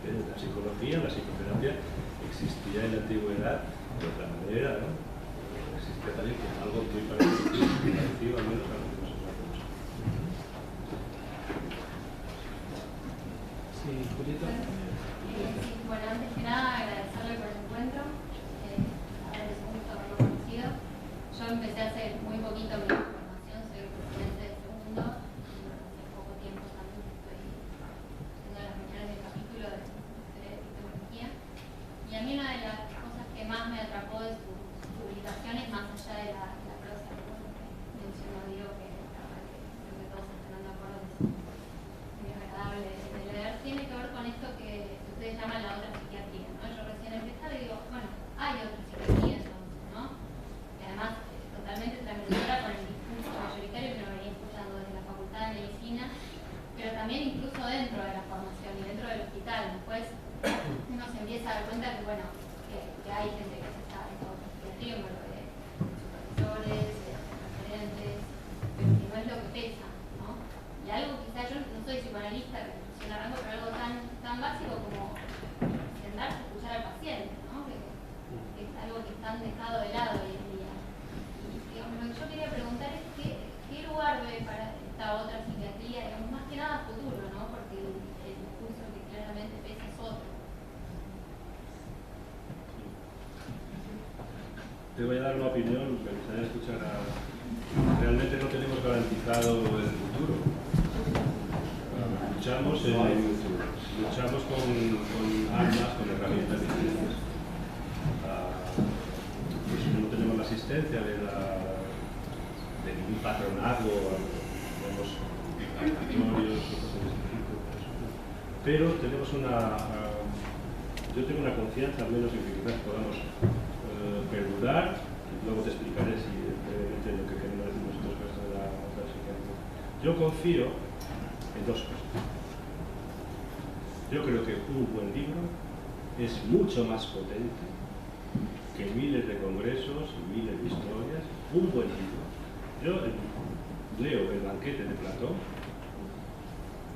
La psicología, la psicoterapia existía en la antigüedad de otra manera, ¿no? Existía también como algo muy parecido al menos a lo que nosotros hacemos. Sí, Julieta. Sí, bueno, antes que nada agradecerle por el encuentro, es un gusto haberlo conocido. Yo empecé hace muy poquito mi formación, soy estudiante de segundo, y hace poco tiempo también estoy haciendo las reuniones del capítulo de epistemología. Y a mí una de las cosas que más me atrapó de sus publicaciones, más allá de la prosa que mencionó Diego, que la verdad que creo que todos estarán de acuerdo, es muy agradable de leer, tiene que ver con esto que ustedes llaman la otra psiquiatría, ¿no? Yo recién empezaba y digo, bueno, hay otra psiquiatría entonces, ¿no? Y además totalmente transgresora con el discurso mayoritario que uno venía escuchando desde la Facultad de Medicina, pero también incluso dentro de la formación y dentro del hospital. Después uno se empieza a dar cuenta que, bueno, que hay gente que se está en otra psiquiatría, uno lo ve supervisores, referentes, pero que no es lo que pesa, ¿no? Y algo quizá, yo no soy psicoanalista, en arranco, pero algo tan básico como sentarse a escuchar al paciente, ¿no? Que es algo que está dejado de lado hoy en día. Y digamos, lo que yo quería preguntar es qué lugar ve para esta otra psiquiatría, digamos, más que nada futuro, ¿no? Porque el discurso que claramente pesa es otro. Te voy a dar una opinión, me gustaría escuchar a... Realmente no tenemos garantizado el futuro. Luchamos con armas, con herramientas diferentes. Pues no tenemos la asistencia de ningún patronazgo, de los laboratorios, cosas de ese tipo. Pero tenemos yo tengo una confianza, al menos, en que quizás podamos perdurar. Luego te explicaré si brevemente lo que queremos decir nosotros de la otra psiquiatría. Yo confío en dos cosas. Yo creo que un buen libro es mucho más potente que miles de congresos y miles de historias. Un buen libro. Yo leo El banquete de Platón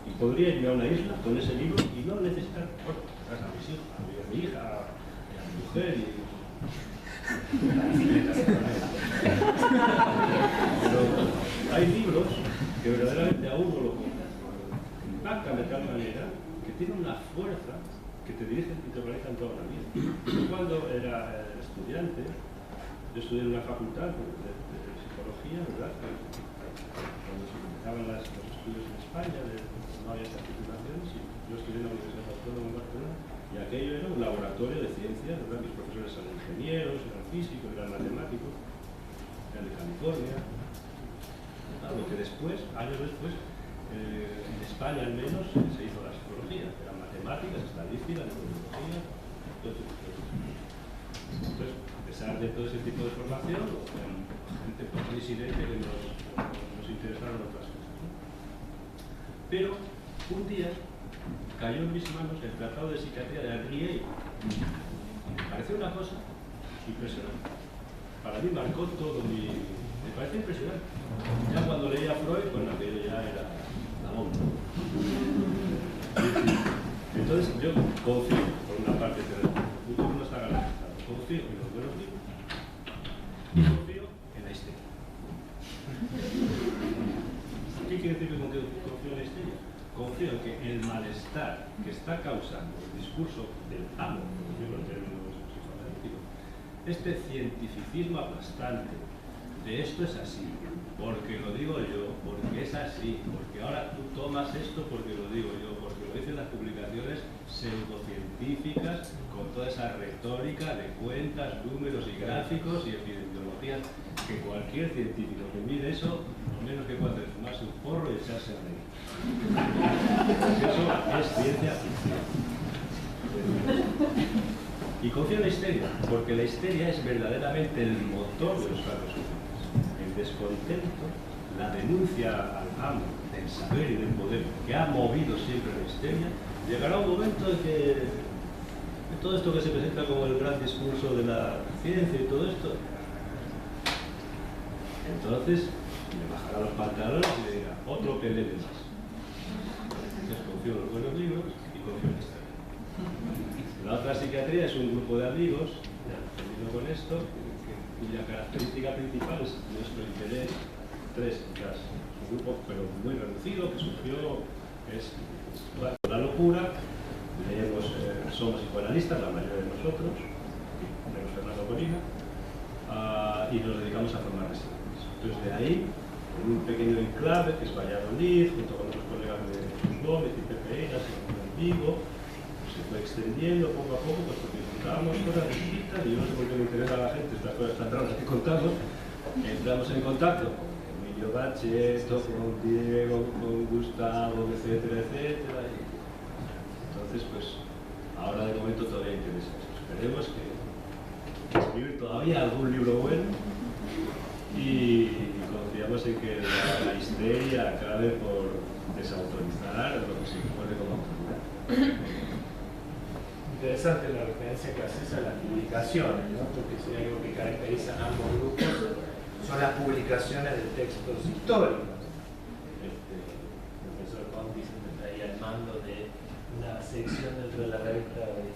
y podría irme a una isla con ese libro y no necesitar a mis hijos, a mi hija, a mi mujer Pero hay libros que verdaderamente a uno lo impactan de tal manera que tienen una fuerza que te dirigen y te organizan toda la vida. Yo cuando era estudiante, yo estudié en una facultad de psicología, ¿verdad? Cuando se empezaban los estudios en España, no había estas titulaciones, y yo estudié en la Universidad Autónoma de Barcelona, y aquello era un laboratorio de ciencias, ¿verdad? Mis profesores eran ingenieros, eran físicos, eran matemáticos, eran de California. Lo que después, años después, en España al menos, se hizo la psicología. Eran matemáticas, estadística, neurología, todo ese tipo de cosas. Entonces, a pesar de todo ese tipo de formación, gente poco disidente que nos interesaron otras cosas, ¿no? Pero un día cayó en mis manos el Tratado de Psiquiatría de Henri. Me pareció una cosa impresionante. Para mí marcó todo me pareció impresionante. Ya cuando leía a Freud, bueno, aquello ya era la bomba. Entonces yo confío, por una parte, que el futuro no está garantizado. Confío en los buenos libros y confío en la histeria. ¿Qué quiere decir con que confío en la histeria? Confío en que el malestar que está causando el discurso del amo, como digo en términos psicoanalíticos, este cientificismo aplastante de esto es así, porque lo digo yo, porque es así, porque ahora tú tomas esto porque lo digo yo, porque lo dicen las publicaciones pseudocientíficas con toda esa retórica de cuentas, números y gráficos y epidemiologías que cualquier científico que mide eso, menos que cuando fumarse un porro y echarse a reír. Eso es ciencia ficción. Y confío en la histeria, porque la histeria es verdaderamente el motor de los cambios sociales. El descontento, la denuncia al amo del saber y del poder que ha movido siempre la histeria, llegará un momento en que todo esto que se presenta como el gran discurso de la ciencia y todo esto, entonces me bajará los pantalones y me dirá, otro pelele más. grupo de amigos, termino con esto, cuya característica principal es nuestro interés, tres quizás, un grupo pero muy reducido que surgió, es la locura, leemos, somos psicoanalistas, la mayoría de nosotros, tenemos Fernando Colina, y nos dedicamos a formar residentes. Entonces de ahí, en un pequeño enclave que es Valladolid, junto con otros colegas de Jesús Gómez y Pepe Eiras, en Vigo, se fue extendiendo poco a poco, pues porque contábamos cosas distintas, y yo no sé por qué me interesa a la gente estas cosas tan raras que contamos. Entramos en contacto con Emilio Bacheto, con Diego, con Gustavo, etcétera, etcétera. Y entonces, pues, ahora de momento todavía interesa eso. Esperemos que escribir todavía algún libro bueno y confiamos en que la histeria acabe por desautorizar lo que se impone como autoridad. Interesante la referencia que haces a las publicaciones, ¿no? Porque si hay algo que caracteriza a ambos grupos son las publicaciones de textos históricos. El profesor Conti siempre traía el mando de una sección dentro de la revista de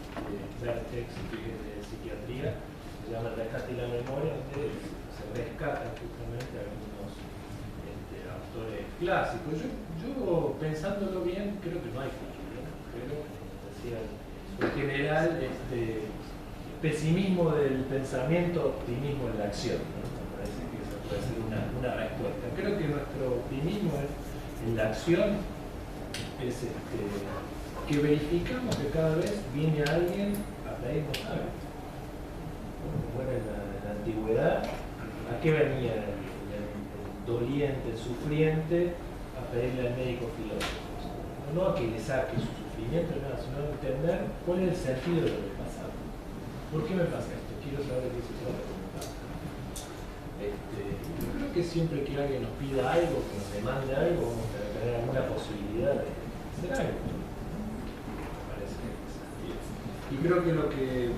Vertex de psiquiatría, se llama El Rescate y la Memoria, donde se rescatan justamente algunos autores clásicos. Yo pensándolo bien, creo que no hay futuro, pero decía, en general, pesimismo del pensamiento, optimismo en la acción, ¿no? Me parece que esa puede ser una respuesta. Creo que nuestro optimismo en la acción es que verificamos que cada vez viene alguien a pedirnos algo. Bueno, en la antigüedad, ¿a qué venía el doliente, el sufriente, a pedirle al médico filósofo? No a que le saque su sufrimiento, nada, sino a entender cuál es el sentido de lo que pasa. ¿Por qué me pasa esto? Quiero saber qué se trata de lo que me pasa. Yo creo que siempre que alguien nos pida algo, que nos demande algo, vamos a tener alguna posibilidad de hacer algo. Me parece. Y creo que lo que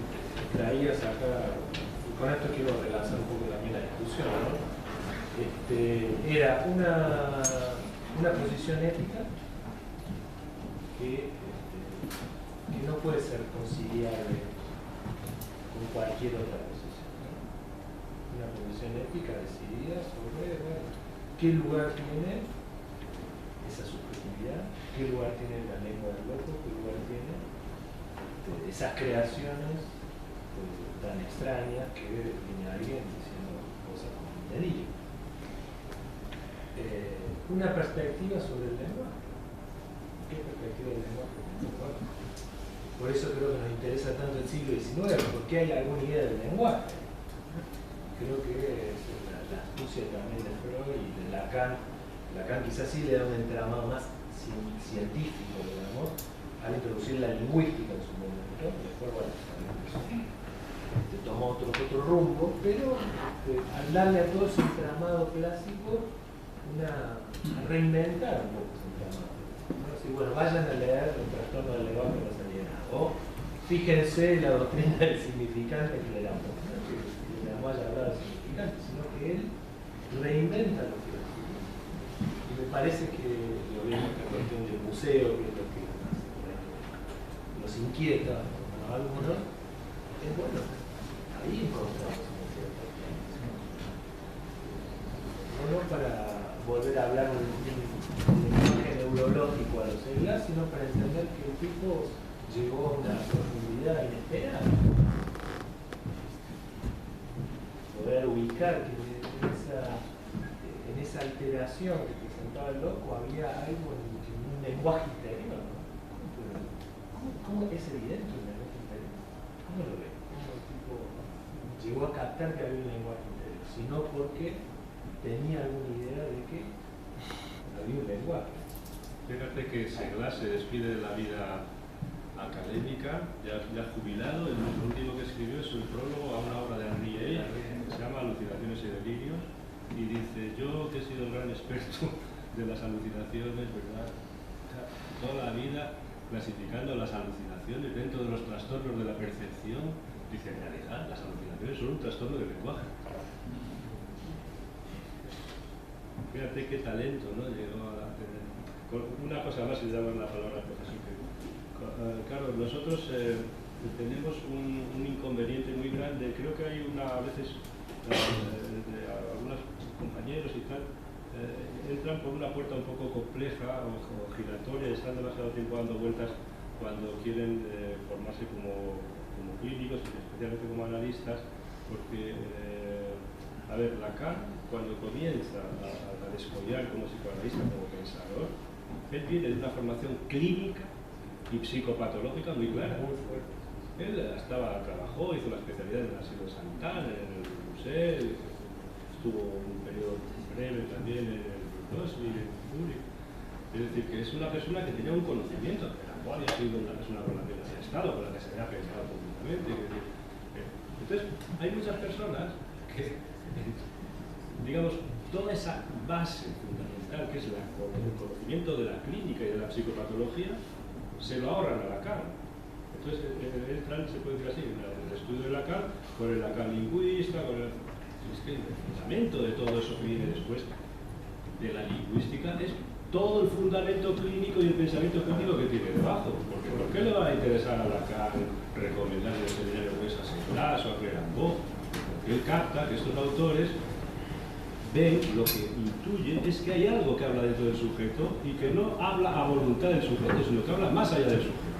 traías acá, y con esto quiero relanzar un poco también la discusión, ¿no? Era una posición ética que no puede ser conciliable con cualquier otra posición, ¿no? Una posición ética decidida sobre, bueno, qué lugar tiene esa subjetividad, qué lugar tiene la lengua del loco, qué lugar tiene esas creaciones tan extrañas que viene alguien diciendo cosas como un dedillo. Una perspectiva sobre el lenguaje. ¿Qué perspectiva del lenguaje? Bueno, por eso creo que nos interesa tanto el siglo XIX, porque hay alguna idea del lenguaje. Creo que es la astucia también de Freud y de Lacan. Lacan quizás sí le da un entramado más científico, digamos, al introducir la lingüística en su momento. Después, bueno, tomó otro rumbo, pero al darle a todo ese entramado clásico, a reinventar un poco ese entramado. ¿No? Así, bueno, vayan a leer El trastorno del lenguaje no salía nada. O fíjense la doctrina del significante que le damos. No es que le damos a hablar del significante, sino que él reinventa lo que es. Y me parece que lo vemos en la cuestión del museo, que es lo que nos inquieta a algunos, es bueno, ahí encontramos una cierta no para volver a hablar de un lenguaje neurológico a los Seglas, sino para entender que el tipo llegó a una profundidad inesperada. Poder ubicar que en esa alteración que presentaba el loco había algo en un lenguaje interior. ¿Cómo es evidente un lenguaje interior? ¿Cómo lo ve? ¿Cómo el tipo llegó a captar que había un lenguaje interior? Sino porque tenía alguna idea de que había un lenguaje. Fíjate que Seglas se despide de la vida académica, ya jubilado. El último que escribió es un prólogo a una obra de Henri Ey, que se llama Alucinaciones y delirios, y dice: yo que he sido un gran experto de las alucinaciones, ¿verdad? Toda la vida clasificando las alucinaciones dentro de los trastornos de la percepción, dice: en realidad las alucinaciones son un trastorno del lenguaje. Fíjate qué talento, ¿no? Llegó a tener. Una cosa más, y damos la palabra al profesor. Claro, nosotros tenemos un inconveniente muy grande. Creo que hay a veces de algunos compañeros y tal, entran por una puerta un poco compleja o giratoria y están demasiado tiempo dando vueltas cuando quieren formarse como clínicos y especialmente como analistas, porque, a ver, Lacan, cuando comienza a descollar como psicoanalista, como pensador, él viene de una formación clínica y psicopatológica muy clara. Él trabajó, hizo la especialidad en el asilo de Santana, en el museo, estuvo un periodo breve también en el Rosby, en Zurich. Es decir, que es una persona que tenía un conocimiento, de la cual ha sido una persona con la que se ha estado, con la que se había pensado completamente. Entonces, hay muchas personas que, digamos, toda esa base fundamental que es el conocimiento de la clínica y de la psicopatología, se lo ahorran a Lacan. Entonces, entran, se puede decir así, en el estudio de Lacan, con el Lacan lingüista, con el fundamento de todo eso que viene después de la lingüística es todo el fundamento clínico y el pensamiento clínico que tiene debajo. Porque ¿por qué le va a interesar a Lacan recomendarle el seminario de San Blas o a Clerambault? Porque él capta que estos autores ven, lo que intuyen es que hay algo que habla dentro del sujeto y que no habla a voluntad del sujeto, sino que habla más allá del sujeto.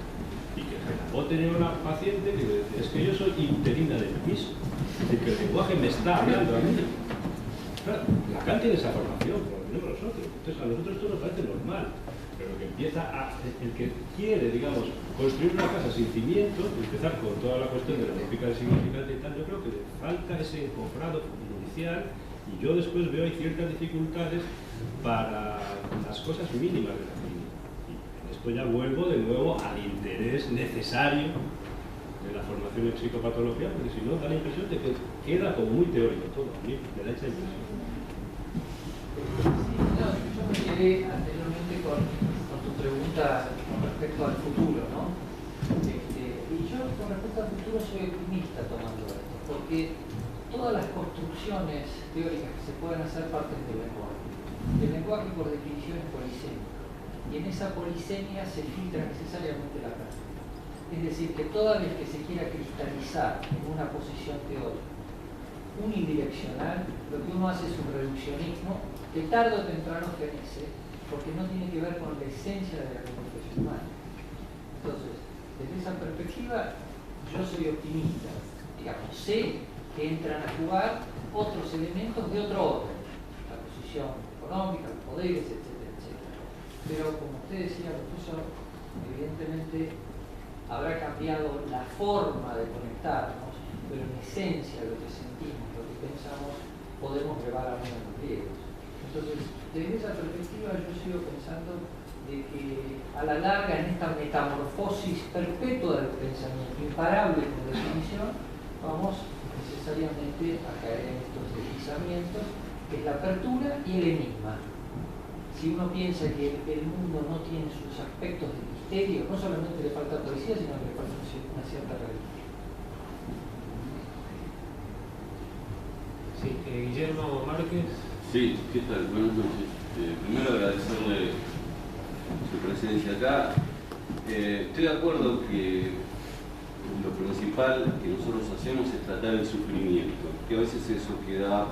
Y que Clerambault tenía una paciente que decía, es que yo soy interina de mí mismo, es decir, que el lenguaje me está hablando a mí. Claro, Lacan tiene esa formación, como tenemos nosotros. Entonces a nosotros esto nos parece normal, pero que empieza el que quiere, digamos, construir una casa sin cimientos, empezar con toda la cuestión de la lógica del significante y tal, yo creo que le falta ese encofrado inicial, y yo después veo hay ciertas dificultades para las cosas mínimas de la clínica. Y en esto ya vuelvo de nuevo al interés necesario de la formación en psicopatología, porque si no da la impresión de que queda como muy teórico todo. A mí me da esa impresión. No, yo me quedé anteriormente con tu pregunta con respecto al futuro, ¿no? Y yo con respecto al futuro soy optimista tomando esto, porque todas las construcciones teóricas que se pueden hacer parten del lenguaje. El lenguaje por definición es polisémico, y en esa polisemia se filtra necesariamente la práctica. Es decir, que toda vez que se quiera cristalizar en una posición teórica unidireccional, lo que uno hace es un reduccionismo que tarde o temprano fenece, porque no tiene que ver con la esencia de la comunicación humana. Entonces, desde esa perspectiva, yo soy optimista. Digamos, sé que entran a jugar otros elementos de otro orden, la posición económica, los poderes, etcétera, etcétera. Pero como usted decía, profesor, evidentemente habrá cambiado la forma de conectarnos, pero en esencia lo que sentimos, lo que pensamos, podemos llevar a menos los griegos. Entonces, desde esa perspectiva yo sigo pensando de que a la larga en esta metamorfosis perpetua del pensamiento, imparable por definición, vamos necesariamente a caer en estos deslizamientos, que es la apertura y el enigma. Si uno piensa que el mundo no tiene sus aspectos de misterio, no solamente le falta poesía, sino que le falta una cierta religión. Sí, Guillermo Márquez. Sí, ¿qué tal? Buenas noches. Primero agradecerle su presencia acá. Estoy de acuerdo que lo principal que nosotros hacemos es tratar el sufrimiento, que a veces eso queda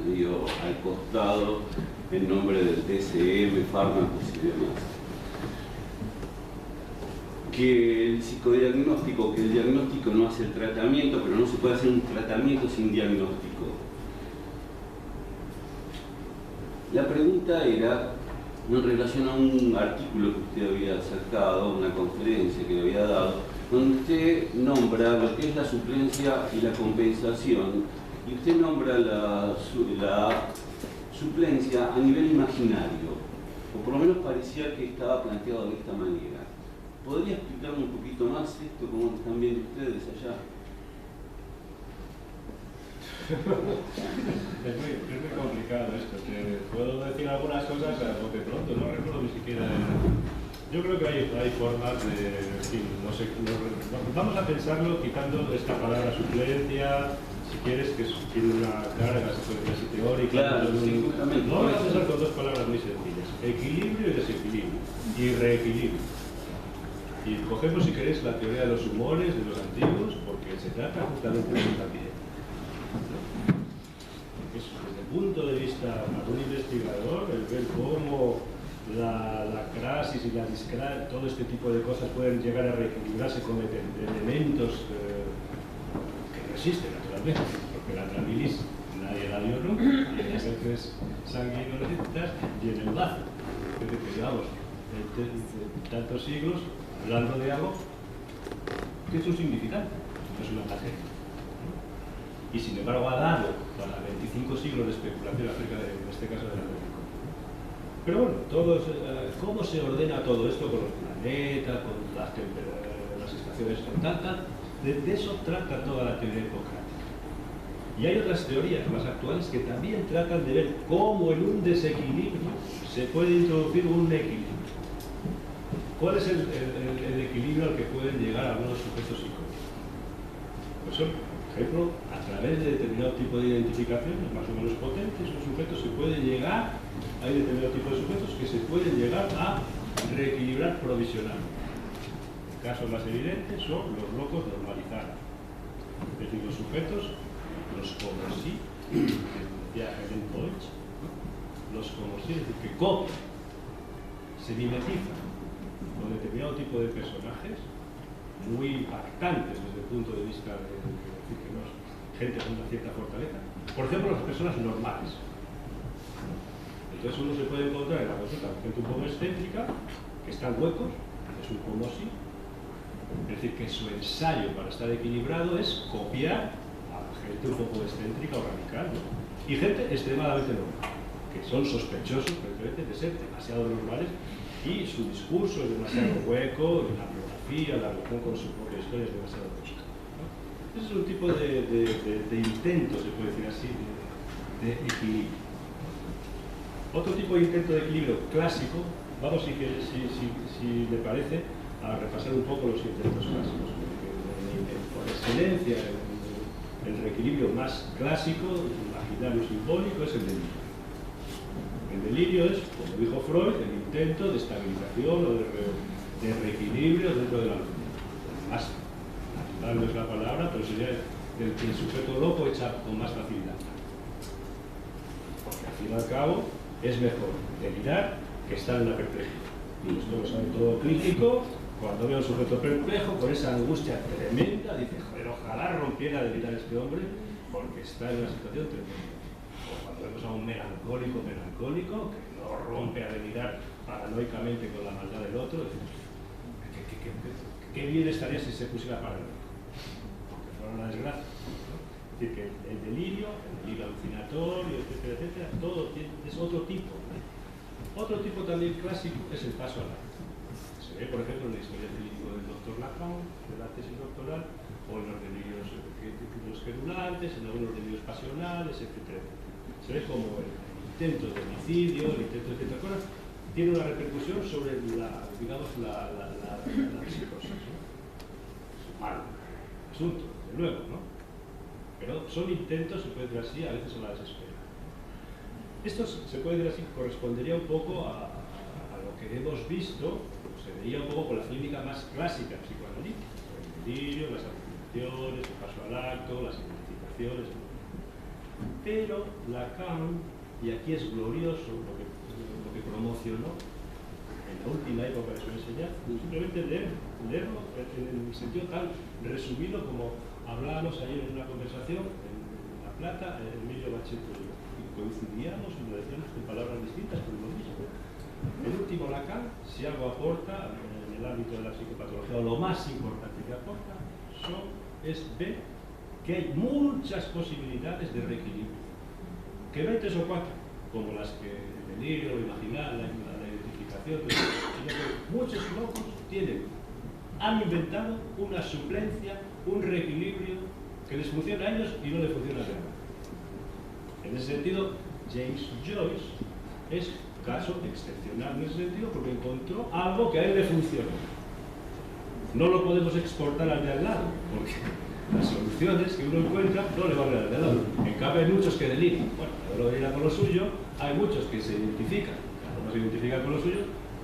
medio al costado en nombre del DSM, fármacos y demás. Que el psicodiagnóstico, que el diagnóstico no hace el tratamiento, pero no se puede hacer un tratamiento sin diagnóstico. La pregunta era en relación a un artículo que usted había sacado, una conferencia que había dado, donde usted nombra lo que es la suplencia y la compensación, y usted nombra la suplencia a nivel imaginario, o por lo menos parecía que estaba planteado de esta manera. ¿Podría explicarme un poquito más esto, cómo están viendo ustedes allá? Es muy complicado esto. Puedo decir algunas cosas a bote pronto, no recuerdo ni siquiera. Yo creo que hay formas de, en fin, no sé, vamos a pensarlo quitando esta palabra suplencia, si quieres, que tiene una carga, se puede decir teórica. Claro, sí, justamente. No vamos a pensar con dos palabras muy sencillas: equilibrio y desequilibrio, y reequilibrio. Y cogemos, si queréis, la teoría de los humores de los antiguos, porque se trata justamente de eso también. Desde el punto de vista de un investigador, el ver cómo la crasis y la discrasis, todo este tipo de cosas pueden llegar a reequilibrarse con elementos que no existen, naturalmente, porque la trabilis nadie la vio nunca, y en las heces sanguinolecitas y en el bazo. Es decir, digamos, tantos siglos hablando de algo que es un significante, no es una tragedia. Y sin embargo ha dado para 25 siglos de especulación acerca de, en este caso, de la América. Pero bueno, ¿cómo se ordena todo esto con los planetas, con las estaciones tal? De eso trata toda la teoría hipocrática. Y hay otras teorías más actuales que también tratan de ver cómo en un desequilibrio se puede introducir un equilibrio. ¿Cuál es el equilibrio al que pueden llegar algunos sujetos psicólogos? Pues son, por ejemplo, a través de determinado tipo de identificaciones más o menos potentes, los sujetos se pueden llegar, hay determinado tipo de sujetos que se pueden llegar a reequilibrar provisionalmente. Casos más evidentes son los locos normalizados. Es decir, los sujetos, los como sí, decía Helen Deutsch, los como sí, es decir, que copian, se mimetizan con determinado tipo de personajes muy impactantes desde el punto de vista de decir que no es gente con una cierta fortaleza. Por ejemplo, las personas normales. Entonces uno se puede encontrar en la consulta con gente un poco excéntrica, que están huecos, es un como sí. Es decir, que su ensayo para estar equilibrado es copiar a gente un poco excéntrica o radical, ¿no? Y gente extremadamente normal, que son sospechosos precisamente de ser demasiado normales y su discurso es demasiado hueco, la biografía, la relación con su propia historia es demasiado hueca, ¿no? Ese es un tipo de intento, se puede decir así, de equilibrio. Otro tipo de intento de equilibrio clásico, vamos si le parece, a repasar un poco los intentos clásicos. Por excelencia, el reequilibrio más clásico, imaginario simbólico, es el delirio. El delirio es, como dijo Freud, el intento de estabilización o de reequilibrio dentro de la locura. Más natural no es la palabra, pero sería el que el sujeto loco echa con más facilidad. Porque al fin y al cabo es mejor delirar que estar en la perplejidad. Y esto lo sabe todo crítico. Cuando ve a un sujeto perplejo, con esa angustia tremenda, dice, joder, ojalá rompiera de delirar este hombre, porque está en una situación tremenda. O cuando vemos a un melancólico que no rompe a delirar paranoicamente con la maldad del otro, qué bien estaría si se pusiera paranoico, aunque fuera una desgracia, ¿no? Es decir, que el delirio alucinatorio, etcétera, etcétera, todo es otro tipo, ¿no? Otro tipo también clásico es el paso al acto. Se ve, por ejemplo, en la historia clínica del Dr. Lacan, de la tesis doctoral, o en los delirios querulantes, en algunos delirios pasionales, etcétera. Se ve como el intento de homicidio, el intento de ciertas cosas, tiene una repercusión sobre la psicosis, ¿no? Es un mal asunto, desde luego, ¿no? Pero son intentos, se puede decir así, a veces a la desespera. Esto se puede decir así, correspondería un poco a lo que hemos visto, se veía un poco con la clínica más clásica psicoanalítica, el delirio, las alucinaciones, el paso al acto, las identificaciones. Pero Lacan, y aquí es glorioso lo que promocionó en la última época de su enseñanza, simplemente leerlo en el sentido tan resumido como hablábamos ayer en una conversación en La Plata, Emilio Bacheto y yo. Coincidíamos y lo decíamos con palabras distintas, pero lo mismo. El último Lacan, si algo aporta en el ámbito de la psicopatología, o lo más importante que aporta, es ver que hay muchas posibilidades de reequilibrio. Que ven 3 o 4, como las que el delirio, lo imaginar, la identificación, sino que muchos locos han inventado una suplencia, un reequilibrio que les funciona a ellos y no les funciona a nadie. En ese sentido, James Joyce es caso excepcional en ese sentido porque encontró algo que a él le funcionó. No lo podemos exportar al de al lado, porque las soluciones que uno encuentra no le van al de al lado. En cambio hay muchos que deliran. Bueno, cada uno delira con lo suyo, hay muchos que se identifican, cada uno se identifica con lo suyo,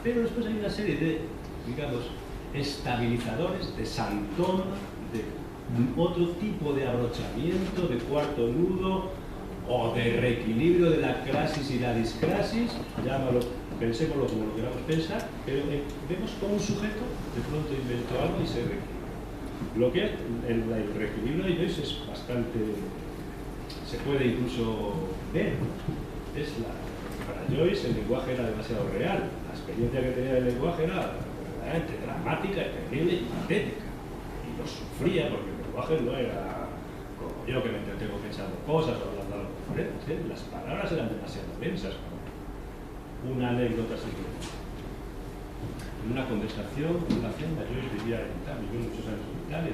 pero después hay una serie de, digamos, estabilizadores, de santón, de otro tipo de abrochamiento, de cuarto nudo o de reequilibrio de la crasis y la discrasis, llámalo, pensémoslo como lo queramos pensar, pero vemos como un sujeto de pronto inventó algo y se reequilibra. Lo que es el reequilibrio de Joyce es bastante, se puede incluso ver, para Joyce el lenguaje era demasiado real, la experiencia que tenía del lenguaje era verdaderamente dramática, terrible y patética, y lo sufría porque el lenguaje no era como yo que me entretengo pensando cosas o hablando algo diferente, las palabras eran demasiado densas. Una anécdota siguiente. En una conversación, en una cena, Joyce vivía en Italia, vivió muchos años en Italia,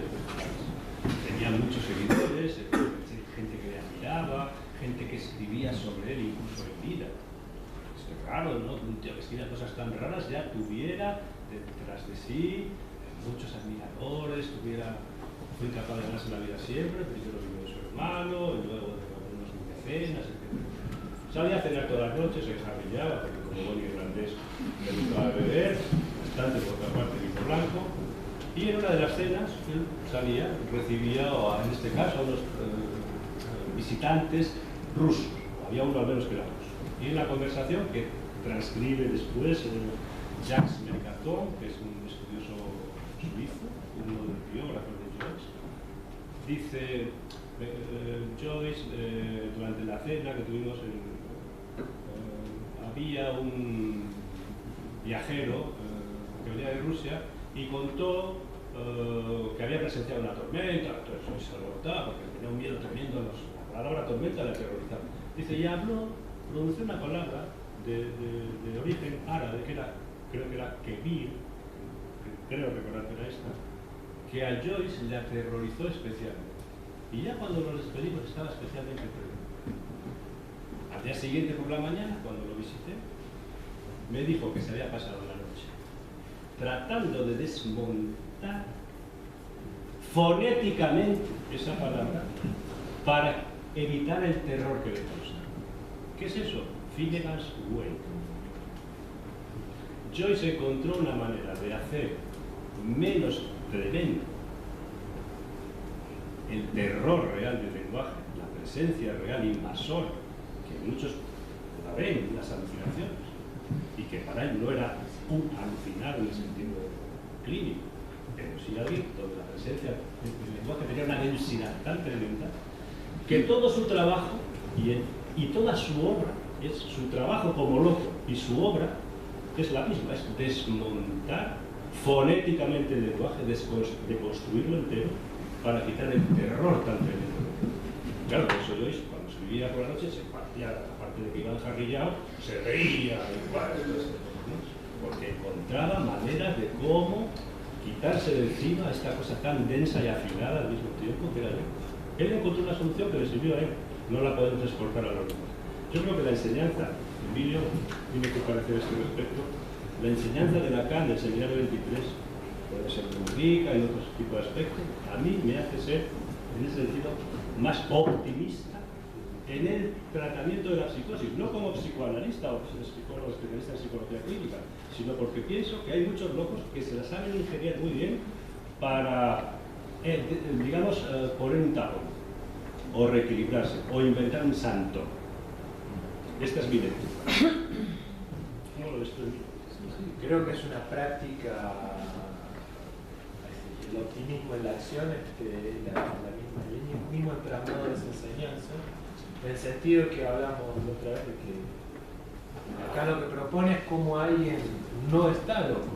tenía muchos seguidores, gente que le admiraba, gente que escribía sobre él incluso en vida. Es raro, ¿no? Un tío que escribía cosas tan raras ya tuviera detrás de sí muchos admiradores, fue incapaz de ganarse la vida siempre, primero vivió de su hermano, y luego de algunos mecenas, etc. Salía a cenar todas las noches, se enjarrillaba, porque como buen irlandés le gustaba beber, bastante por otra parte vino blanco, y en una de las cenas él salía, recibía, en este caso, a unos visitantes rusos, había uno al menos que era ruso. Y en la conversación que transcribe después Jacques Mercaton, que es un estudioso suizo, uno de los biógrafos de Joyce, dice Joyce, durante la cena que tuvimos había un viajero que venía de Rusia y contó que había presenciado una tormenta, entonces se alborotaba porque tenía un miedo tremendo a la palabra tormenta, le aterrorizaba. Dice, y pronunció una palabra de origen árabe, creo que era kebir, creo recordar que era esta, que a Joyce le aterrorizó especialmente. Y ya cuando nos despedimos estaba especialmente preocupado. Al día siguiente por la mañana, cuando lo visité, me dijo que se había pasado la noche tratando de desmontar fonéticamente esa palabra para evitar el terror que le causaba. ¿Qué es eso? Finnegan's Wake. Joyce encontró una manera de hacer menos tremendo el terror real del lenguaje, la presencia real invasora, que muchos la ven en las alucinaciones, y que para él no era un alucinar en el sentido clínico, pero sí alguien donde la presencia del lenguaje tenía una densidad tan tremenda que todo su trabajo y toda su obra, es su trabajo como loco y su obra es la misma, es desmontar fonéticamente el lenguaje, deconstruirlo entero para quitar el terror tan tremendo. Claro, por eso Joyce, cuando escribía por la noche, se partía, aparte de que iba enjarrillado, se reía, porque encontraba maneras de cómo quitarse de encima esta cosa tan densa y afilada al mismo tiempo que era yo. Él encontró una solución que le sirvió a él, no la podemos exportar a los demás. Yo creo que la enseñanza, Emilio, dime qué parece a este respecto, la enseñanza de Lacan del Seminario 23 puede ser muy rica en otros tipos de aspectos, a mí me hace ser, en ese sentido, más optimista en el tratamiento de la psicosis, no como psicoanalista o psicólogo especialista en psicología clínica, sino porque pienso que hay muchos locos que se las saben ingeniar muy bien para, digamos, poner un tapón, o reequilibrarse, o inventar un santo. Esta es mi lectura. ¿Cómo lo ves tú? Creo que es una práctica, el optimismo en la acción, el mismo entramado de esa enseñanza, en el sentido que hablamos otra vez de que acá lo que propone es cómo alguien no está loco,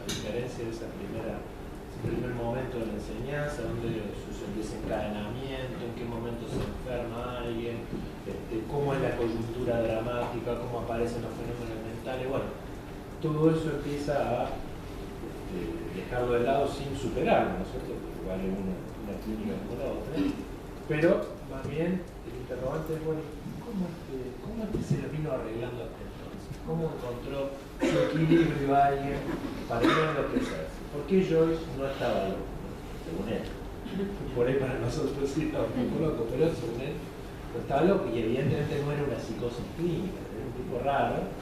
a diferencia de ese primer momento de la enseñanza, donde sucede el desencadenamiento, en qué momento se enferma alguien, cómo es la coyuntura dramática, cómo aparecen los fenómenos mentales. Bueno, todo eso empieza a dejarlo de lado sin superarlo, ¿no es cierto? Porque vale una clínica como la otra. Pero más bien el interrogante es, bueno, ¿cómo es que se lo vino arreglando hasta entonces? ¿Cómo encontró su equilibrio alguien para no enloquecerse? ¿Por qué Joyce no estaba loco? Según él. Por ahí para nosotros sí estaba un poco loco, pero según él no estaba loco, y evidentemente no era una psicosis clínica, era un tipo raro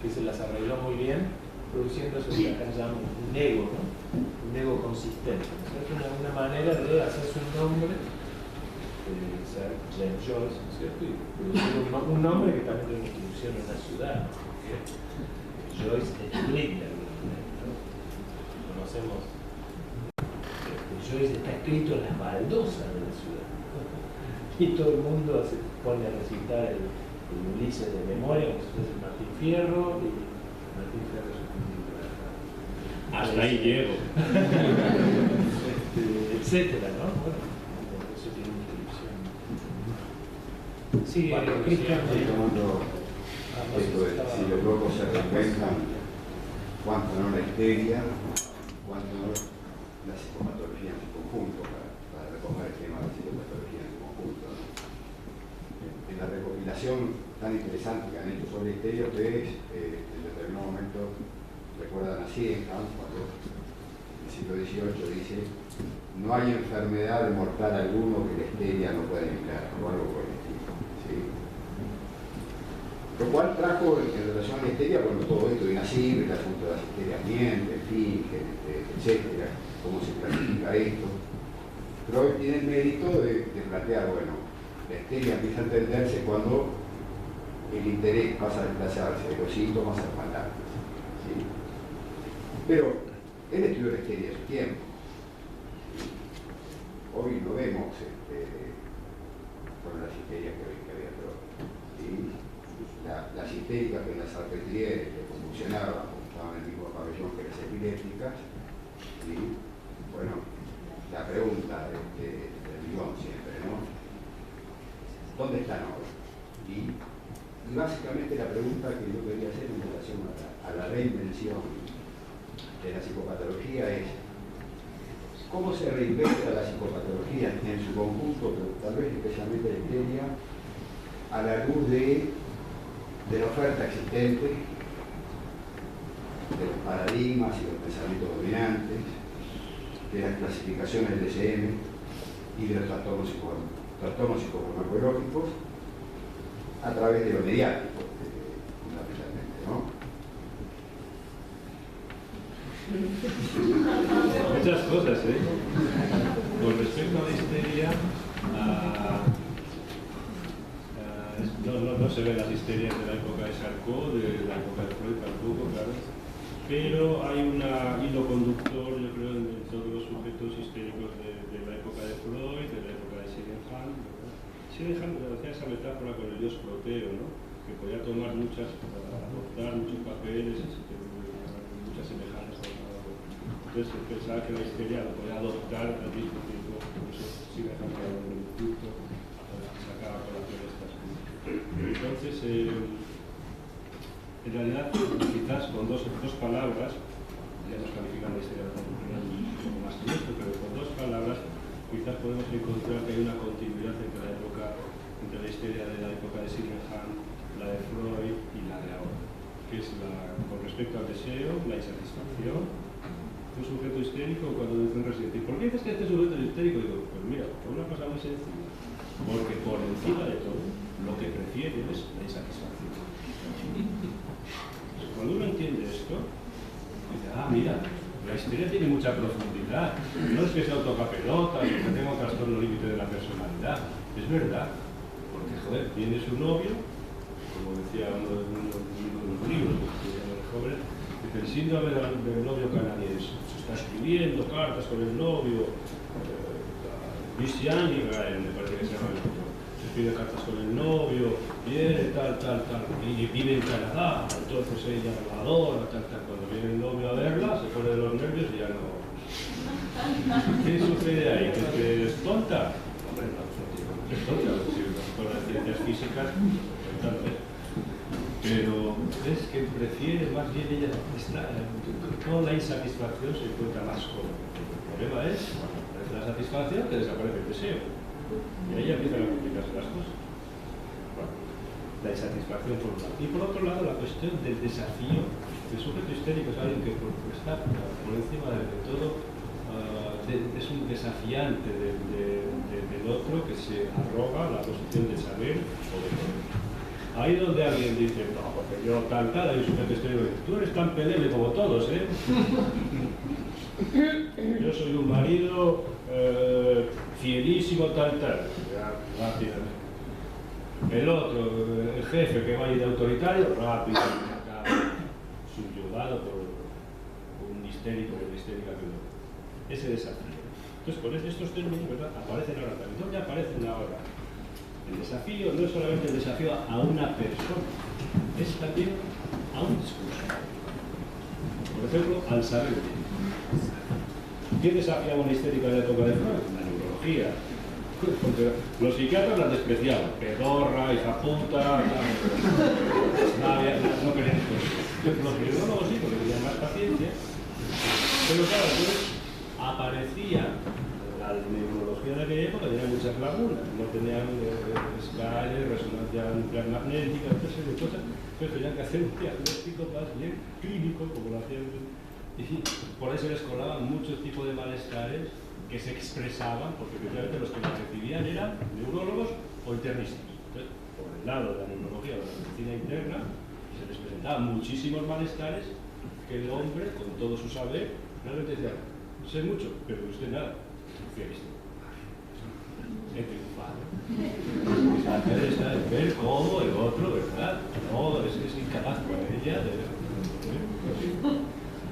que se las arregló muy bien produciéndose lo que acá llaman un ego, ¿no? Un ego consistente. Es una manera de hacerse un nombre, ser James Joyce, ¿no es cierto? Y producir un nombre que también tiene una institución en la ciudad, ¿no? Porque Joyce explica, ¿no? Conocemos que Joyce está escrito en las baldosas de la ciudad, ¿no? Y todo el mundo se pone a recitar el Ulises de memoria, como si fuese Martín Fierro, y Martín Fierro es un libro. Hasta ahí llego. Etcétera, ¿no? Bueno, eso tiene una inscripción. Sí, Cristian. Estoy tomando esto de si los locos se reinventan, cuánto no la histeria, cuánto no la psicopatología en su conjunto, para recoger el tema de la psicopatología en su conjunto, ¿no? En la recopilación tan interesante que han hecho sobre la histeria, ustedes en determinado momento recuerdan a Sydenham, cuando en el siglo XVIII dice: no hay enfermedad mortal alguno que la histeria no pueda evitar, o algo por el estilo, ¿sí? Lo cual trajo en relación a la histeria, bueno, todo esto de Nassim, el asunto de las histerias mientes, fingen, etcétera, cómo se clasifica esto. Pero hoy tiene el mérito de plantear, bueno, la histeria empieza a entenderse cuando el interés pasa a desplazarse de los síntomas al maldad, ¿sí? Pero él estudió la histeria de su tiempo. Hoy lo vemos con las histerias que había Freud, ¿sí? Las histéricas que en las Salpêtrière que convulsionaban, como estaban en el mismo pabellón que las epilépticas, ¿sí? Bueno, la pregunta del millón siempre, ¿no? ¿Dónde están ahora? Y básicamente la pregunta que yo quería hacer en relación a la reinvención de la psicopatología es: ¿cómo se reinventa la psicopatología en su conjunto, pero tal vez especialmente la histeria, a la luz de la oferta existente, de los paradigmas y los pensamientos dominantes, de las clasificaciones del DSM y de los trastornos psicofarmacológicos, a través de lo mediático, fundamentalmente, ¿no? Muchas cosas, ¿eh? Con respecto a la histeria, no se ven las histerias de la época de Charcot, de la época de Freud tampoco, claro. Pero hay un hilo conductor, yo creo, en todos los sujetos histéricos de la época de Freud, de la época de Sydenham. Sydenham hacía esa metáfora con el dios Proteo, ¿no? Que podía tomar adoptar muchos papeles, muchas semejanzas. Entonces pensaba que la histeria lo podía adoptar al mismo tiempo, por eso Sydenham era un producto, sacaba colación estas cosas. Entonces, en realidad, quizás con dos palabras, ya nos califican la histeria un poco más que esto, pero con dos palabras quizás podemos encontrar que hay una continuidad entre la histeria de la época de Sydenham, la de Freud y la de ahora, que es con respecto al deseo, la insatisfacción. Un sujeto histérico, cuando dice un residente, ¿por qué dices que este sujeto es histérico? Digo, pues mira, por una cosa muy sencilla, porque por encima de todo, lo que prefiere es la insatisfacción. Cuando uno entiende esto, dice, mira, la histeria tiene mucha profundidad. No es que sea autocapelotas o que tenga un trastorno límite de la personalidad. Es verdad. Porque, joder, viene su novio, como decía uno de los libros que los jóvenes, dice, el síndrome del novio canadiense. Se está escribiendo cartas con el novio, Christian y me parece que se llama el novio. Se escribe cartas con el novio, viene tal, y vive en Canadá, entonces ella la adora, tal. Cuando viene el novio a verla, se pone de los nervios y ya no. ¿Qué sucede ahí? ¿Que es tonta? Hombre, no es tonta, con las ciencias físicas, tal vez. Pero es que prefiere, más bien ella está, con la insatisfacción se encuentra más cómoda. El problema es la satisfacción que desaparece el deseo. Y ahí empiezan a complicarse las cosas. Bueno, la insatisfacción por un lado. Y por otro lado, la cuestión del desafío. El sujeto histérico es alguien que está por encima de todo, es un desafiante del otro que se arroga la posición de saber o de poder. Ahí donde alguien dice, no, porque yo tal, hay un sujeto exterior, tú eres tan pelele como todos, ¿eh? Yo soy un marido fielísimo, tal, ya, rápidamente. El otro, el jefe que va a ir de autoritario, rápidamente acaba subyugado por un histérico o una histérica que lo... Ese desafío. Entonces, con estos términos, ¿verdad?, aparecen ahora también. ¿Dónde aparecen ahora? El desafío no es solamente el desafío a una persona, es también a un discurso. Por ejemplo, al saber. ¿Quién desafiaba una histérica de la época de Freud? La neurología. Porque los psiquiatras las despreciaban. Pedorra, hija puta, no querían esto. Los neurólogos sí, porque tenían más paciencia. Pero claro, entonces aparecía la neurología de aquella época, tenía muchas lagunas, no tenían escáner, resonancia nuclear magnética, otra serie de cosas, entonces tenían que hacer un diagnóstico más bien clínico, como lo hacían, y por eso les colaban muchos tipos de malestares que se expresaban, porque precisamente los que las recibían eran neurólogos o internistas. Entonces, por el lado de la neurología o de la medicina interna, se les presentaban muchísimos malestares que el hombre, con todo su saber, realmente decía, sé mucho, pero usted nada. He triunfado. Está de ver cómo el otro, ¿verdad? No, es incapaz para ella de ver.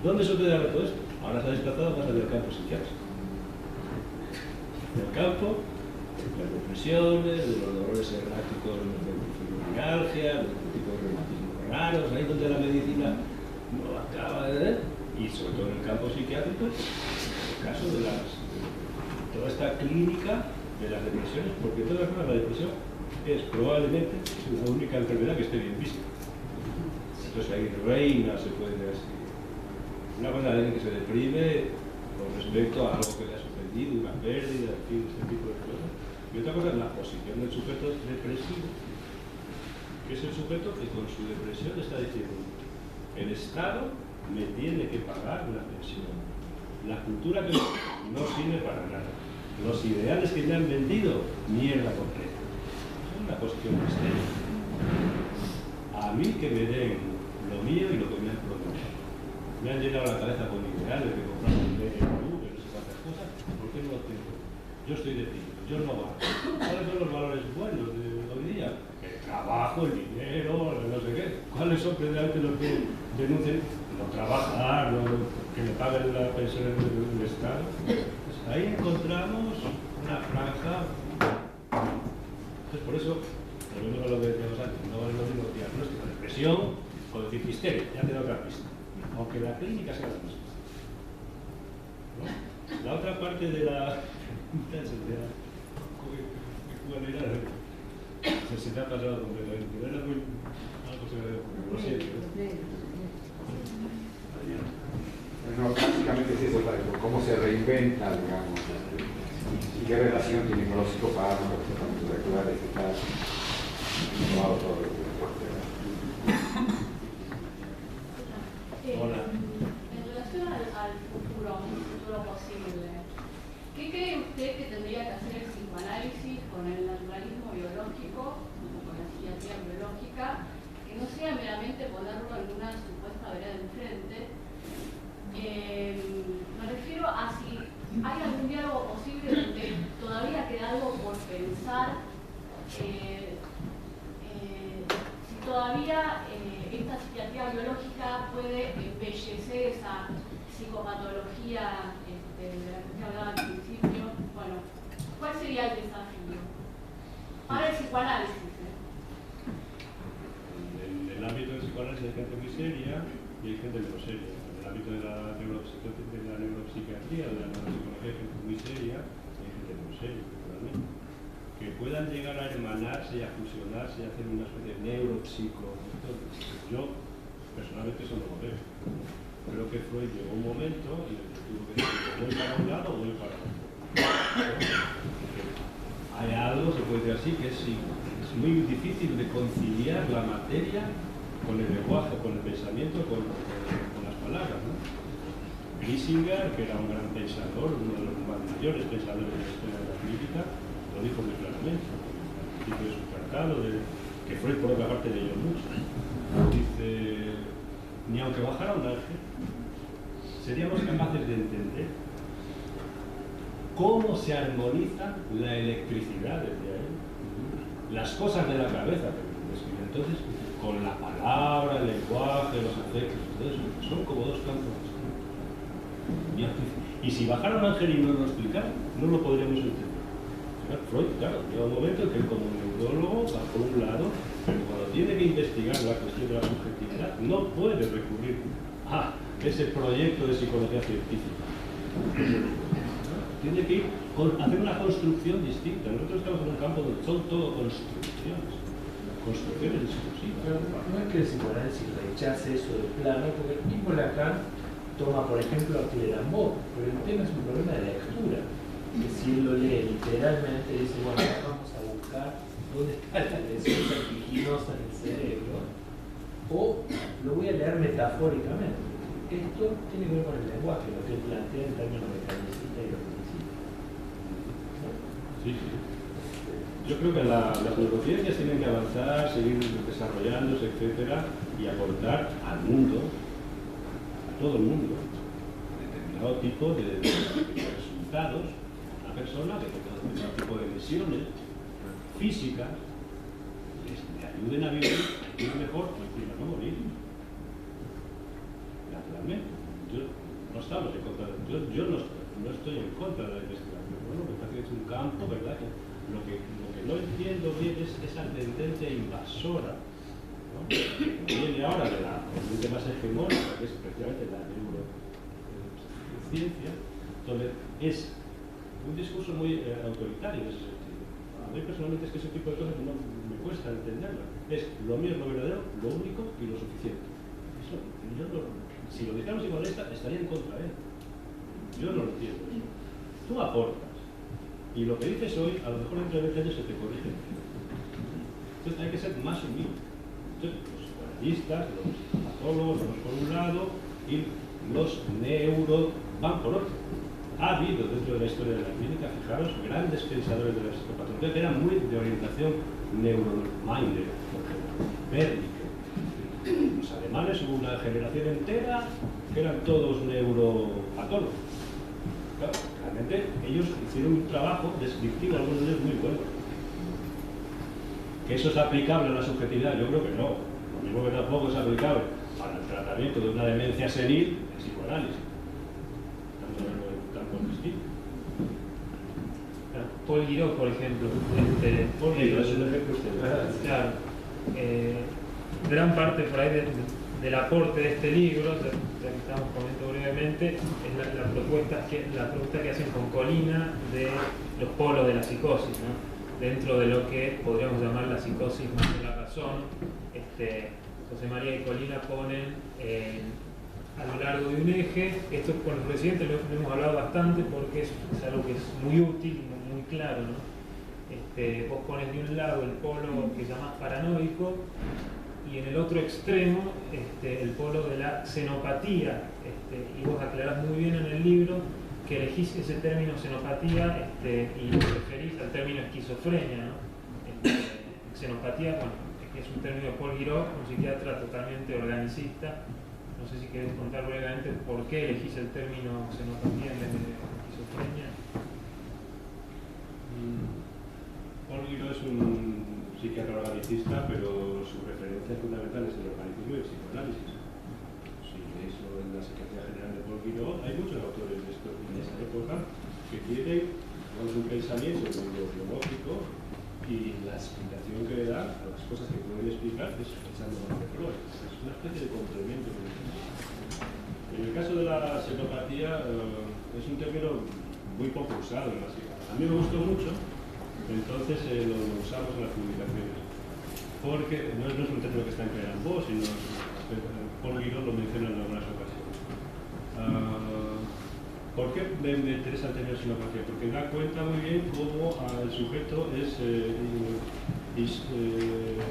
¿Dónde se puede dar todo esto? Ahora se ha desplazado más del campo psiquiátrico. Del campo, las depresiones, de los dolores erráticos de fibromialgia, de tipos de reumatismos raros, ahí donde la medicina no acaba de ver, y sobre todo en el campo psiquiátrico, el caso de toda esta clínica de las depresiones, porque toda la depresión es probablemente la única enfermedad que esté bien vista. Entonces ahí reina, se puede ver así. Una cosa es alguien que se deprime con respecto a algo que le ha sucedido, una pérdida, en fin, este tipo de cosas. Y otra cosa es la posición del sujeto depresivo, que es el sujeto que con su depresión está diciendo, el Estado me tiene que pagar una pensión. La cultura que no sirve para nada. Los ideales que me han vendido, mierda completa. Es una posición extrema. A mí que me den lo mío y lo que me han prometido. Me han llenado la cabeza con ideales de comprar un BMW, no sé cuántas cosas. ¿Por qué no lo tengo? Yo estoy deprimido, yo no valgo. ¿Cuáles son los valores buenos de hoy día? El trabajo, el dinero, no sé qué. ¿Cuáles son precisamente los que denuncian? No trabajar, que le paguen la pensión del Estado. Pues ahí encontramos una franja. Entonces, por eso, volvemos a lo que decíamos antes, no vale lo mismo diagnóstico de depresión o decir histeria, ya te da otra pista. Aunque la clínica sea la misma. ¿No? La otra parte de la sería ¿cuál era? Se te ha pasado completamente. Era muy algo se me dio, lo siento. No, básicamente es eso, cómo se reinventa, digamos, y qué relación tiene con los psicofármacos, los tratamientos actuales, que está innovado todo lo que Hola. En relación al futuro, un futuro posible, ¿qué cree usted que tendría que hacer el psicoanálisis con el naturalismo biológico, con la psiquiatría biológica, que no sea meramente ponerlo en una supuesta vereda de enfrente? Me refiero a si hay algún diálogo posible donde todavía queda algo por pensar, si todavía esta psiquiatría biológica puede embellecer esa psicopatología de la que hablaba al principio. Bueno, ¿cuál sería el desafío? Para el psicoanálisis. En el ámbito del psicoanálisis hay gente muy seria y hay gente menos seria. En el ámbito de la neuropsiquiatría, de la neuropsicología, hay gente muy seria y hay gente muy seria, naturalmente. Que puedan llegar a hermanarse y a fusionarse y a hacer una especie de neuropsico. Yo, personalmente, eso no lo veo. Creo que Freud llegó un momento en el que tuvo que decir, voy para un lado o voy para otro. Hay algo, se puede decir así, que es muy difícil de conciliar la materia con el lenguaje, con el pensamiento, con las palabras, ¿no? Grisinger, que era un gran pensador, uno de los mayores pensadores de la historia de la crítica, lo dijo muy claramente. Al principio de su tratado de que Freud por otra parte leyó mucho. Dice, ni aunque bajara un ángel, seríamos capaces de entender cómo se armoniza la electricidad desde ahí, las cosas de la cabeza, entonces con la palabra, el lenguaje, los afectos, todo eso, son como dos campos. Y si bajara un ángel y no lo explicara, no lo podríamos entender. Freud, claro, llega un momento en que como neurólogo va por un lado, pero cuando tiene que investigar la cuestión de la subjetividad, no puede recurrir a ese proyecto de psicología científica. Tiene que ir hacer una construcción distinta. Nosotros estamos en un campo donde son todo construcciones discursivas. Pero no es que el psicoanálisis rechace eso de plano, porque el mismo Lacan toma, por ejemplo, a Clérambault, pero el tema es un problema de lectura. Que si él lo lee literalmente, dice, bueno, vamos a buscar dónde está la lesión vertiginosa en el cerebro, o lo voy a leer metafóricamente. Esto tiene que ver con el lenguaje, lo que él plantea en términos de mecanicista y logicista. Sí, sí. Yo creo que las neurociencias tienen que avanzar, seguir desarrollándose, etcétera, y aportar al mundo, a todo el mundo, determinado tipo de resultados, a una persona de determinado tipo de lesiones físicas, que le ayuden a vivir mejor, a no morir. Naturalmente, no estamos en contra de, yo no estoy en contra de la investigación, bueno, me parece que es un campo, ¿verdad? Que lo que no entiendo bien es esa tendencia invasora, ¿no? Que viene ahora de la corriente más hegemónica, que es precisamente la neurociencia, donde es un discurso muy autoritario en ese sentido. A mí personalmente es que ese tipo de cosas no me cuesta entenderlo. Es lo mío, lo verdadero, lo único y lo suficiente. Eso, si lo dijéramos igualista, estaría en contra de él. Yo no lo entiendo eso. Tú aportas. Y lo que dices hoy, a lo mejor dentro de 20 años se te corrige. Entonces hay que ser más humilde. Entonces, los psicoanalistas, los patólogos, vamos por un lado, y los neuro van por otro. Ha habido dentro de la historia de la clínica, fijaros, grandes pensadores de la psicopatología que eran muy de orientación neurominder, por ejemplo, Wernicke. Los alemanes hubo una generación entera que eran todos neuropatólogos. Claro, realmente ellos hicieron un trabajo descriptivo, algunos de ellos muy bueno. ¿Que eso es aplicable a la subjetividad? Yo creo que no. Lo mismo que tampoco es aplicable para el tratamiento de una demencia senil, el psicoanálisis. Estamos hablando de un campo distinto. Paul Giraud, por ejemplo. Paul Giraud es un ejemplo. Claro. Gran parte por ahí del aporte de este libro, ya que estamos comentando brevemente, es la propuesta que hacen con Colina de los polos de la psicosis, ¿no? Dentro de lo que podríamos llamar la psicosis más de la razón. José María y Colina ponen a lo largo de un eje, esto con los residentes lo hemos hablado bastante porque es algo que es muy útil y muy claro, ¿no? Vos pones de un lado el polo que llamás paranoico y en el otro extremo el polo de la xenopatía, y vos aclarás muy bien en el libro que elegís ese término xenopatía y lo referís al término esquizofrenia, ¿no? Xenopatía, bueno, es un término de Paul Giraud, un psiquiatra totalmente organicista. No sé si querés contar brevemente por qué elegís el término xenopatía en vez de esquizofrenia. Paul Giraud es un psiquiatra organicista, pero su referencia fundamental es el organicismo y el psicoanálisis. Si leéis en la psiquiatría general de Paul Giraud, hay muchos autores de esa época que tienen un pensamiento neurobiológico y la explicación que le dan a las cosas que pueden explicar es pensando en Freud. Es una especie de complemento. En el caso de la xenopatía es un término muy poco usado en la psiquiatría. A mí me gustó mucho, entonces lo usamos en las publicaciones. Porque no es un término que está en Clérambault, sino Paul Giraud lo menciona en algunas ocasiones. ¿Por qué me interesa el término xenopatía? Porque da cuenta muy bien cómo el sujeto es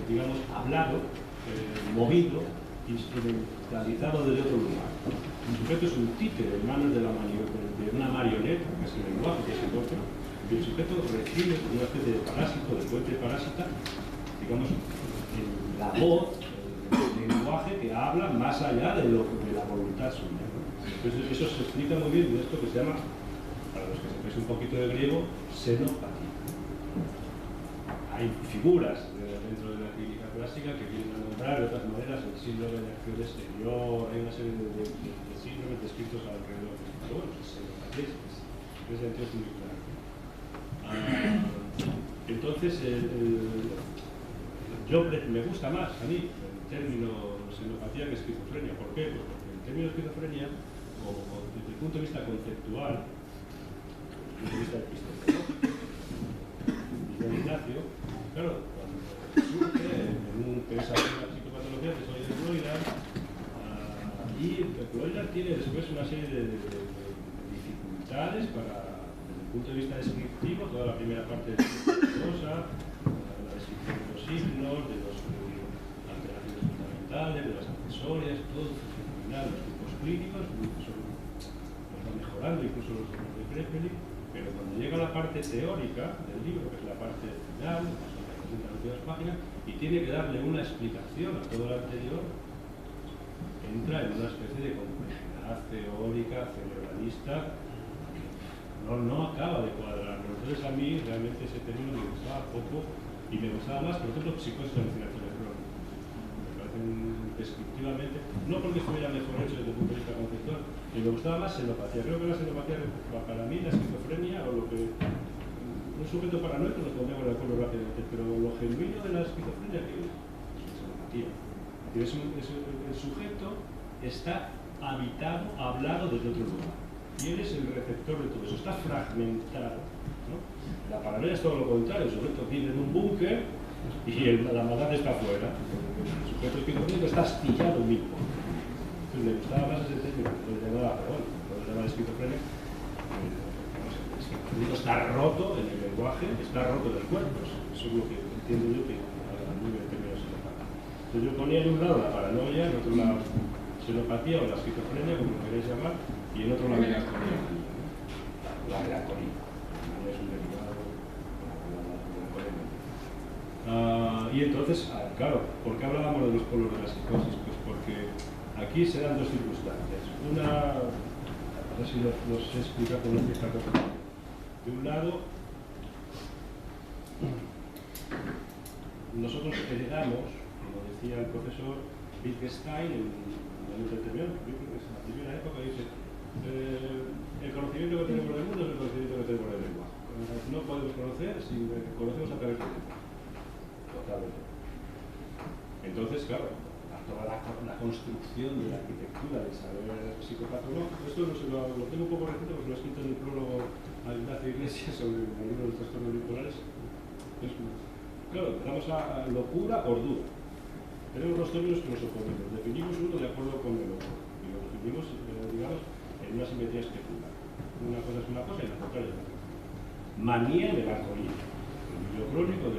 digamos, hablado, movido, instrumentalizado desde otro lugar. El sujeto es un títere en manos de una marioneta, que es el lenguaje, que es el otro, y el sujeto recibe una especie de parásito, de puente parásita, digamos, la voz, el lenguaje que habla más allá de la voluntad suya, ¿no? Entonces eso se explica muy bien en esto que se llama, para los que sepáis un poquito de griego, xenopatía. Hay figuras dentro de la clínica clásica que vienen a nombrar de otras maneras el síndrome de acción exterior, hay una serie de síndromes descritos alrededor. Pero bueno, xenopatía es sentido muy claro. Entonces, me gusta más a mí el término xenopatía que esquizofrenia. ¿Por qué? Pues porque el término esquizofrenia, o desde el punto de vista conceptual, desde el punto de vista epistemológico, de Ignacio, claro, cuando surge en un pensamiento de la psicopatología que soy de Bloiland, y Bloiland tiene después una serie de dificultades para, desde el punto de vista descriptivo, toda la primera parte de la descripción de los signos, de las alteraciones fundamentales, de las accesorias, todo final, los tipos clínicos, los va mejorando, incluso los de Krepeli, pero cuando llega la parte teórica del libro, que es la parte final, más o menos 132 páginas, y tiene que darle una explicación a todo lo anterior, entra en una especie de complejidad teórica, cerebralista, que no acaba de cuadrar. Entonces a mí realmente ese término me gustaba poco y me gustaba más, por ejemplo, psicosis de alucinaciones crónicas. Me parecen descriptivamente, no porque estuviera mejor hecho desde el punto de vista conceptual, y me gustaba más xenopatía. Creo que la xenopatía, para mí, la esquizofrenia, o lo que un sujeto paranoico nos pondríamos de acuerdo rápidamente, pero lo genuino de la esquizofrenia que es la xenopatía. El sujeto está habitado, hablado desde otro lugar. Y él es el receptor de todo eso, está fragmentado, ¿no? La paranoia es todo lo contrario, el sujeto vive en un búnker y la maldad está afuera. El sujeto esquizofrénico está astillado mismo. Entonces me gustaba más ese término, que lo llamaba, pero bueno, lo llamaba esquizofrenia. El esquizofrénico está roto en el lenguaje, está roto del cuerpo. Eso es lo que entiendo yo que a mí me termina xenopatía. Entonces yo ponía en un lado la paranoia, en otro lado xenopatía o la esquizofrenia, como lo queréis llamar, y en otro la melancolía. La melancolía. Es un derivado de la melancolía. Y entonces, claro, ¿por qué hablábamos de los polos de la psicosis? Pues porque aquí se dan dos circunstancias. Una, a ver si los sé explicar con una cierta cosa. De un lado, nosotros heredamos, como decía el profesor Wittgenstein en un momento determinado, yo creo que es la primera época, dice: el conocimiento que tenemos del mundo es el conocimiento que tenemos del lenguaje. No podemos conocer si conocemos a través del lenguaje. Totalmente. Entonces, claro, toda la construcción de la arquitectura del saber psicopatológico, esto lo tengo un poco reciente porque lo he escrito en el prólogo a Ignacio Iglesias sobre el libro de los trastornos bipolares. Claro, empezamos a locura, cordura. Tenemos dos términos que nos oponen. Definimos uno de acuerdo con el otro. Y lo definimos, digamos, en una simetría especular. Una cosa es una cosa y la contraria es otra. Manía y melancolía. Delirio crónico,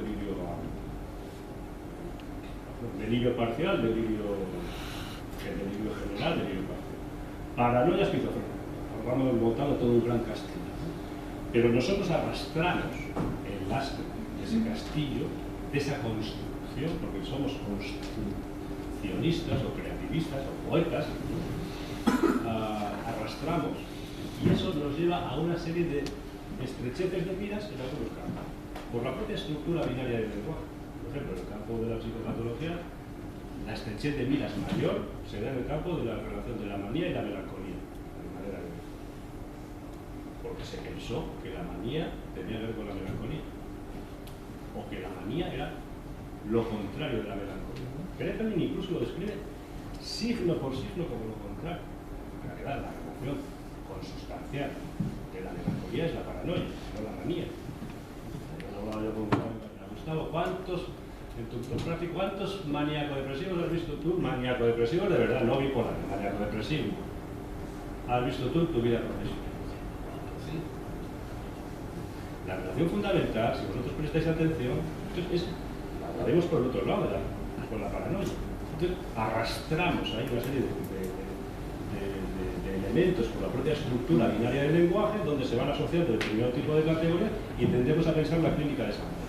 delirio parcial, delirio general, delirio parcial. Paranoia, esquizofrenia. Vamos montando todo un gran castillo. Pero nosotros arrastramos el lastre de ese castillo, de esa construcción, porque somos construccionistas o creativistas o poetas, arrastramos, y eso nos lleva a una serie de estrecheces de miras en algunos campos, por la propia estructura binaria del lenguaje. Por ejemplo, en el campo de la psicopatología, la estrechez de miras mayor se da en el campo de la relación de la manía y la melancolía, de manera que, porque se pensó que la manía tenía que ver con la melancolía, o que la manía era lo contrario de la melancolía. Krepelin incluso lo describe signo por signo como lo contrario. En realidad, la relación consustancial de la melancolía es la paranoia, no la manía. Yo hablaba yo con Gustavo, ¿cuántos maníaco-depresivos has visto tú? Maníaco-depresivos de verdad, no bipolar, maníaco-depresivo. ¿Has visto tú en tu vida profesional? ¿Sí? La relación fundamental, si vosotros prestáis atención, la vemos por el otro lado, con la paranoia. Entonces, arrastramos ahí una serie de elementos por la propia estructura binaria del lenguaje, donde se van asociando determinado tipo de categorías y tendremos a pensar la clínica de esa manera.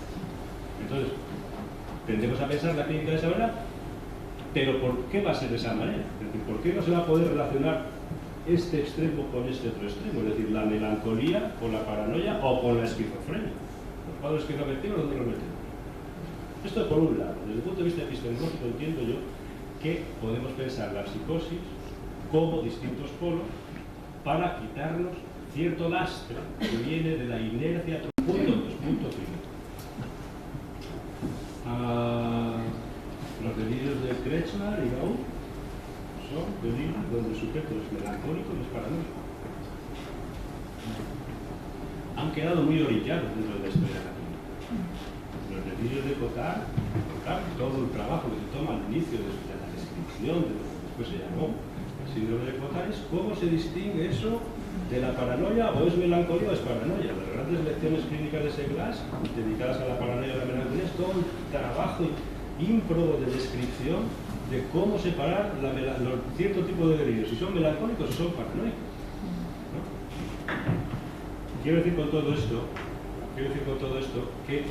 Entonces, Tendemos a pensar la clínica de esa manera, pero ¿por qué va a ser de esa manera? Es decir, ¿por qué no se va a poder relacionar este extremo con este otro extremo? Es decir, la melancolía con la paranoia o con la esquizofrenia. Los cuadros esquizoafectivos, ¿dónde los metemos? Esto por un lado. Desde el punto de vista epistemológico entiendo yo que podemos pensar la psicosis como distintos polos para quitarnos cierto lastre que viene de la inercia. Punto primero. Los delirios de Kretschmer y Gauss son delirios donde el sujeto es melancólico y es paranoico. Han quedado muy orillados dentro de la historia de la clínica. Los delirios de Cotard, todo el trabajo que se toma al inicio de la descripción de lo que después se llamó el síndrome de Cotard es cómo se distingue eso de la paranoia, o es melancolía o es paranoia. Las grandes lecciones clínicas de Seglas, dedicadas a la paranoia y a la melancolía, es todo un trabajo ímprobo de descripción de cómo separar cierto tipo de delirios, si son melancólicos o son paranoicos, ¿no? Quiero decir con todo esto que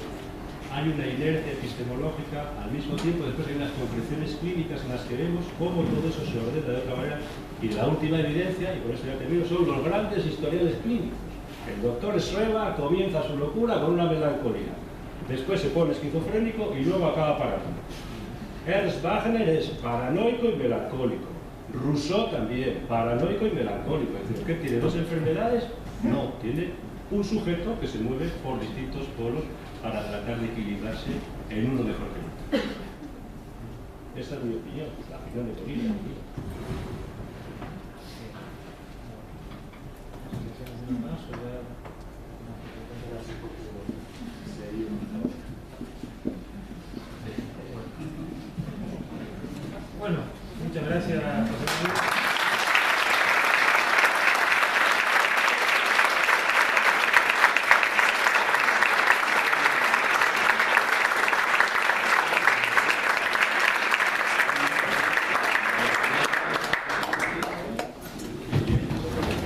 hay una inercia epistemológica, al mismo tiempo después hay unas concreciones clínicas en las que vemos cómo todo eso se ordena de otra manera, y la última evidencia, y por eso ya termino, son los grandes historiales clínicos. El doctor Schreber comienza su locura con una melancolía, después se pone esquizofrénico y luego acaba paranoico. Ernst Wagner es paranoico y melancólico. Rousseau también, paranoico y melancólico. Es decir, ¿qué tiene? ¿Dos enfermedades? No, tiene un sujeto que se mueve por distintos polos para tratar de equilibrarse en uno mejor que el otro. Esa es mi opinión, la opinión de Polina.